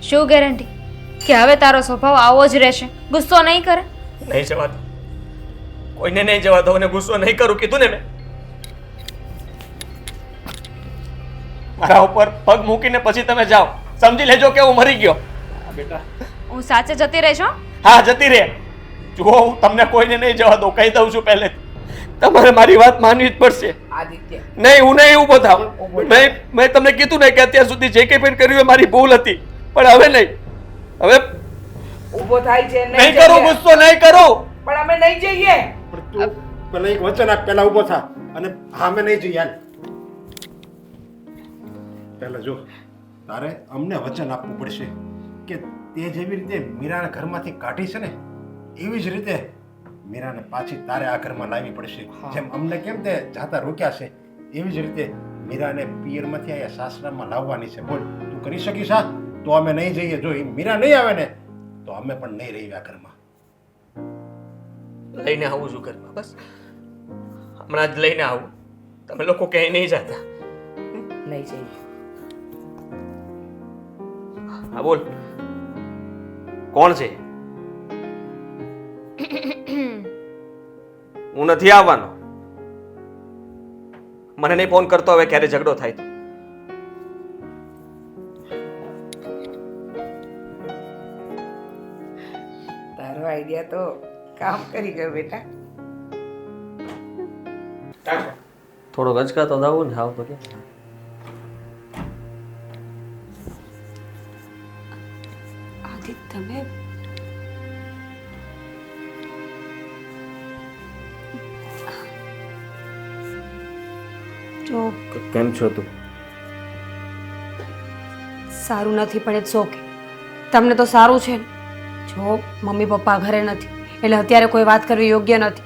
શું ગેરંટી કે હવે તારો સ્વભાવ આવો જ રહેશે, ગુસ્સો નહીં કરે? નહીં જવા દો, કોઈને નહીં જવા દો, અને ગુસ્સો નહીં કરું કીધું ને મેં. મારા ઉપર પગ મૂકીને પછી તમે જાઓ, સમજી લેજો કે હું મરી ગયો. બેટા, હું સાચે જતી રહીશ હો? હા, જતી રહે. જુઓ, હું તમને કોઈને નહીં જવા દઉં, કહી દઉં છું પહેલે. તમારે મારી વાત માનવી જ પડશે. આદિત્ય, નહીં, હું નહીં ઊભો થાવ. મેં તમને કીધું ને કે અત્યાર સુધી જે કંઈ પણ કર્યું એ મારી ભૂલ હતી, પણ હવે નહીં. હવે ઊભો થાય છે? નહીં કરું, ગુસ્સો નહીં કરું. પણ અમે નહીં જઈએ. પણ તું પેલા એક વચન આપ, પેલા ઊભો થા, અને હા અમે નહીં જઈએ. પહેલા જો, તારે અમને વચન આપવું પડશે કે તે જેવી રીતે મીરાના ઘરમાંથી કાઢી છે ને, એવી જ રીતે મીરાને પાછી તારે આ ઘરમાં લાવવી પડશે. જેમ અમને કેમ તે જાતા રોક્યા છે એવી જ રીતે મીરાને પિયરમાંથી અહીંયા સાસરામાં લાવવાની છે. બોલ તું કરી શકીશ? આ તો અમે નહીં જઈએ. જો એ મીરા નહીં આવે ને તો અમે પણ નહીં રહીએ આ ઘરમાં. લઈને આવું છું ઘરમાં, બસ હમણાં જ લઈને આવું. તમે લોકો ક્યાંય નહીં જતા. લઈ જઈએ. હા બોલ, કોણ છે? હું નથી આવવાનો. મને નહીં ફોન કરતો હવે ક્યારે ઝઘડો થાય તો. તારો આઈડિયા તો કામ કરી ગયો બેટા. થોડો ગજકા તો દાવું ને, આવ તો કે આદિ તમે જો કેમ છો તું? સારું નથી પણ ઇટ્સ ઓકે. તમને તો સારું છે ને? જો મમ્મી પપ્પા ઘરે નથી એટલે અત્યારે કોઈ વાત કરવી યોગ્ય નથી.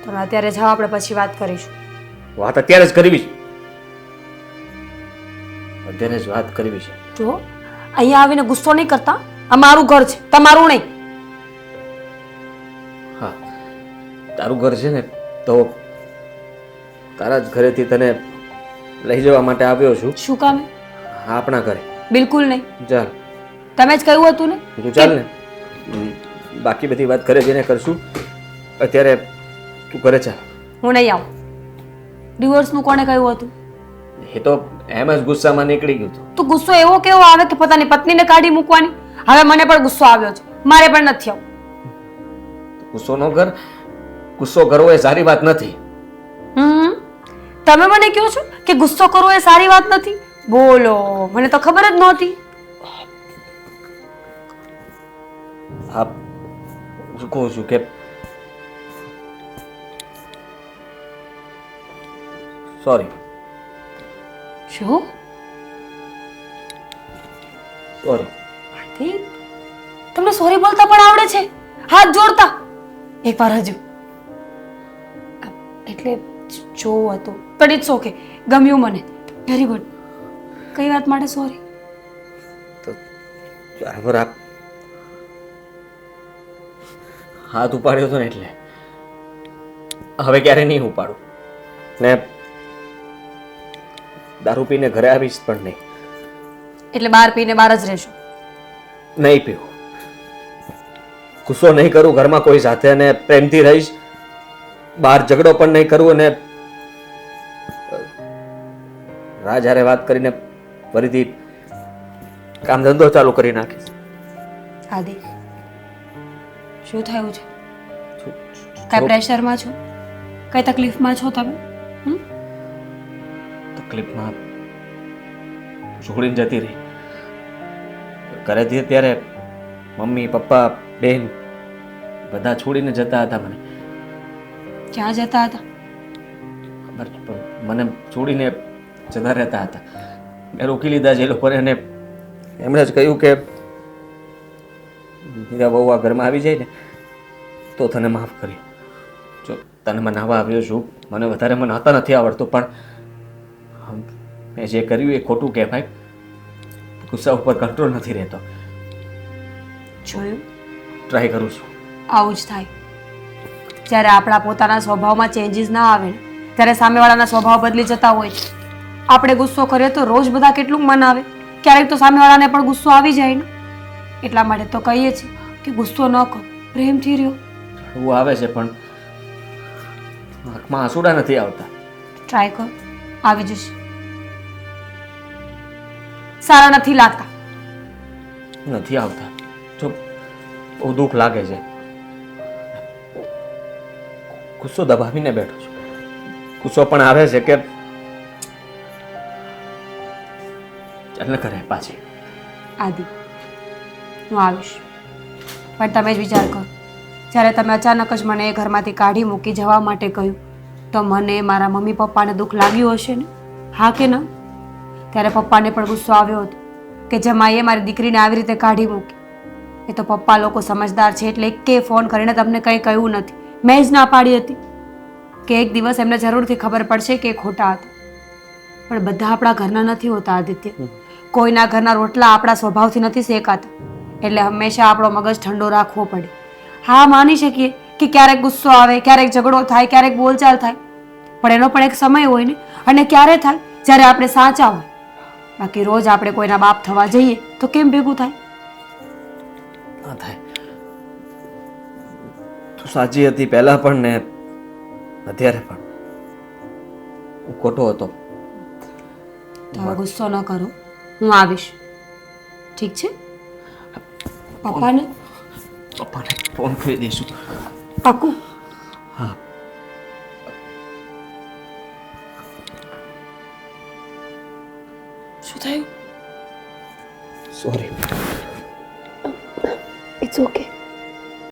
તમે અત્યારે જાઓ, આપણે પછી વાત કરીશું. વાત અત્યારે જ કરવી છે. અત્યારે જ વાત કરવી છે. જો અહીંયા આવીને ગુસ્સો નહીં કરતા. આ મારું ઘર છે, તમારું નહીં. હા, તારું ઘર છે ને તો તારા જ ઘરેથી તને લઈ જવા માટે આવ્યો છું. શું કામ? આપણા ઘરે. બિલકુલ નહીં. ચાલ, તમે જ કહ્યું હતું ને. તું ચાલ ને. બાકી બધી વાત ઘરે જઈને કરશું. અત્યારે તું ઘરે ચાલ. હું નહીં આવું. ડિવોર્સનું કોણે કહ્યું હતું? એ તો એમ જ ગુસ્સામાં નીકળી ગયું હતું. તો ગુસ્સો એવો કેવો આવે કે પોતાની પત્નીને કાઢી મૂકવાની? હવે મને પણ ગુસ્સો આવ્યો છે, મારે પણ નથી આવું. ગુસ્સો ન કર. ગુસ્સો કરવો એ સારી વાત નથી. તમે મને કહો છો કે ગુસ્સો કરવો એ સારી વાત નથી? બોલો, મને તો ખબર જ નહોતી. હા, હું કહું છું કે સોરી. શું? સોરી. આદિ, તમને સોરી બોલતા પણ આવડે છે? હાથ જોડતા એકવાર હજુ. એટલે જોવું હતું પણ ઇટ્સ ઓકે. ગમ્યું મને. Very good. કઈ વાત માટે સોરી? તો બરાબર આપ હાથ ઉપાડ્યો હતો ને એટલે. હવે ક્યારે નહીં ઉપાડું. ને દારૂ પીને ઘરે આવીશ પણ નહીં. એટલે બહાર પીને બહાર જ રહેશો? નહીં પીવું. ગુસ્સો નહીં કરું ઘરમાં કોઈ સાથે, અને પ્રેમથી રહીશ. બહાર ઝઘડો પણ નહીં કરું. અને રાજ હારે વાત કરીને ફરીથી કામ ધંધો ચાલુ કરી નાખીશ. આદિ, શું થયું છે? કઈ પ્રેશરમાં છો? કઈ તકલીફમાં છો તમે? તકલીફમાં છોડીને જતી રહી. ઘરેથી ત્યારે મમ્મી પપ્પા બેન બધા છોડીને જતા હતા મને. ક્યાં જતા હતા? ખબર નહીં, પણ મને છોડીને જતા રહેતા હતા. મેં રોકી લીધા છે એ લોકોને, અને એમણે જ કહ્યું કે હીરા બહુ આ ઘરમાં આવી જાય ને તો તને માફ કર્યો. જો તને મનાવવા આવ્યો છું. મને વધારે મનાવતા નથી આવડતું, પણ મેં જે કર્યું એ ખોટું કહેવાય. ગુસ્સા ઉપર કંટ્રોલ નથી રહેતો. જોયું? ટ્રાય કરું છું. આવું જ થાય. જ્યારે આપણા પોતાના સ્વભાવમાં ચેન્જીસ ના આવે ને ત્યારે સામેવાળાના સ્વભાવ બદલી જતા હોય છે. આપણે ગુસ્સો કરીએ તો રોજ બધા કેટલું મનાવે, ક્યારેક તો સામેવાળાને પણ ગુસ્સો આવી જાય ને. એટલા માટે તો કહીએ છીએ કે ગુસ્સો ન કરો, પ્રેમથી રહ્યો. એવું આવે છે પણ આંખમાં આંસુડા નથી આવતા. ટ્રાય કરો, આવી જશે. સારા નથી લાગતા. નથી આવતા. જો બહુ દુઃખ લાગે છે. ગુસ્સો દબાવીને બેઠો છું. ગુસ્સો પણ આવે છે કે ચાલ ને કરે પાછી. આદિ, હું આવીશ, પણ તમે જ વિચાર કરો. જ્યારે તમે અચાનક જ મને એ ઘરમાંથી કાઢી મૂકી જવા માટે કહ્યું તો મને મારા મમ્મી પપ્પાને દુઃખ લાગ્યું હશે ને? હા કે ના? ત્યારે પપ્પાને પણ ગુસ્સો આવ્યો હતો કે જમાઈએ મારી દીકરીને આવી રીતે કાઢી મૂકી. એ તો પપ્પા લોકો સમજદાર છે એટલે એકે ફોન કરીને તમને કંઈ કહ્યું નથી. મેં જ ના પાડી હતી કે એક દિવસ એમને જરૂરથી ખબર પડશે કે એ ખોટા હતા. પણ બધા આપણા ઘરના નથી હોતા આદિત્ય. કોઈના ઘરના રોટલા આપણા સ્વભાવથી નથી શેકાતા. એટલે હંમેશા આપણો મગજ ઠંડો રાખવો પડે. હા, માની શકીએ કે ક્યારેક ગુસ્સો આવે, ક્યારેક ઝઘડો થાય, ક્યારેક બોલચાલ થાય, પણ એનો પણ એક સમય હોય ને. અને ક્યારે થાય? જ્યારે આપણે સાચા હોય. બાકી રોજ આપણે કોઈના બાપ થવા જઈએ તો કેમ ભેગું થાય? ના થાય. તું સાચી હતી પહેલા પણ ને અત્યારે પણ. હું ખોટો હતો. તો હવે ગુસ્સો ન કરો, હું આવીશ. ઠીક છે? પપ્પાને પપ્પાને ફોન કરી દઈશું. પાકું? હા. શું થયું? સોરી. It's okay.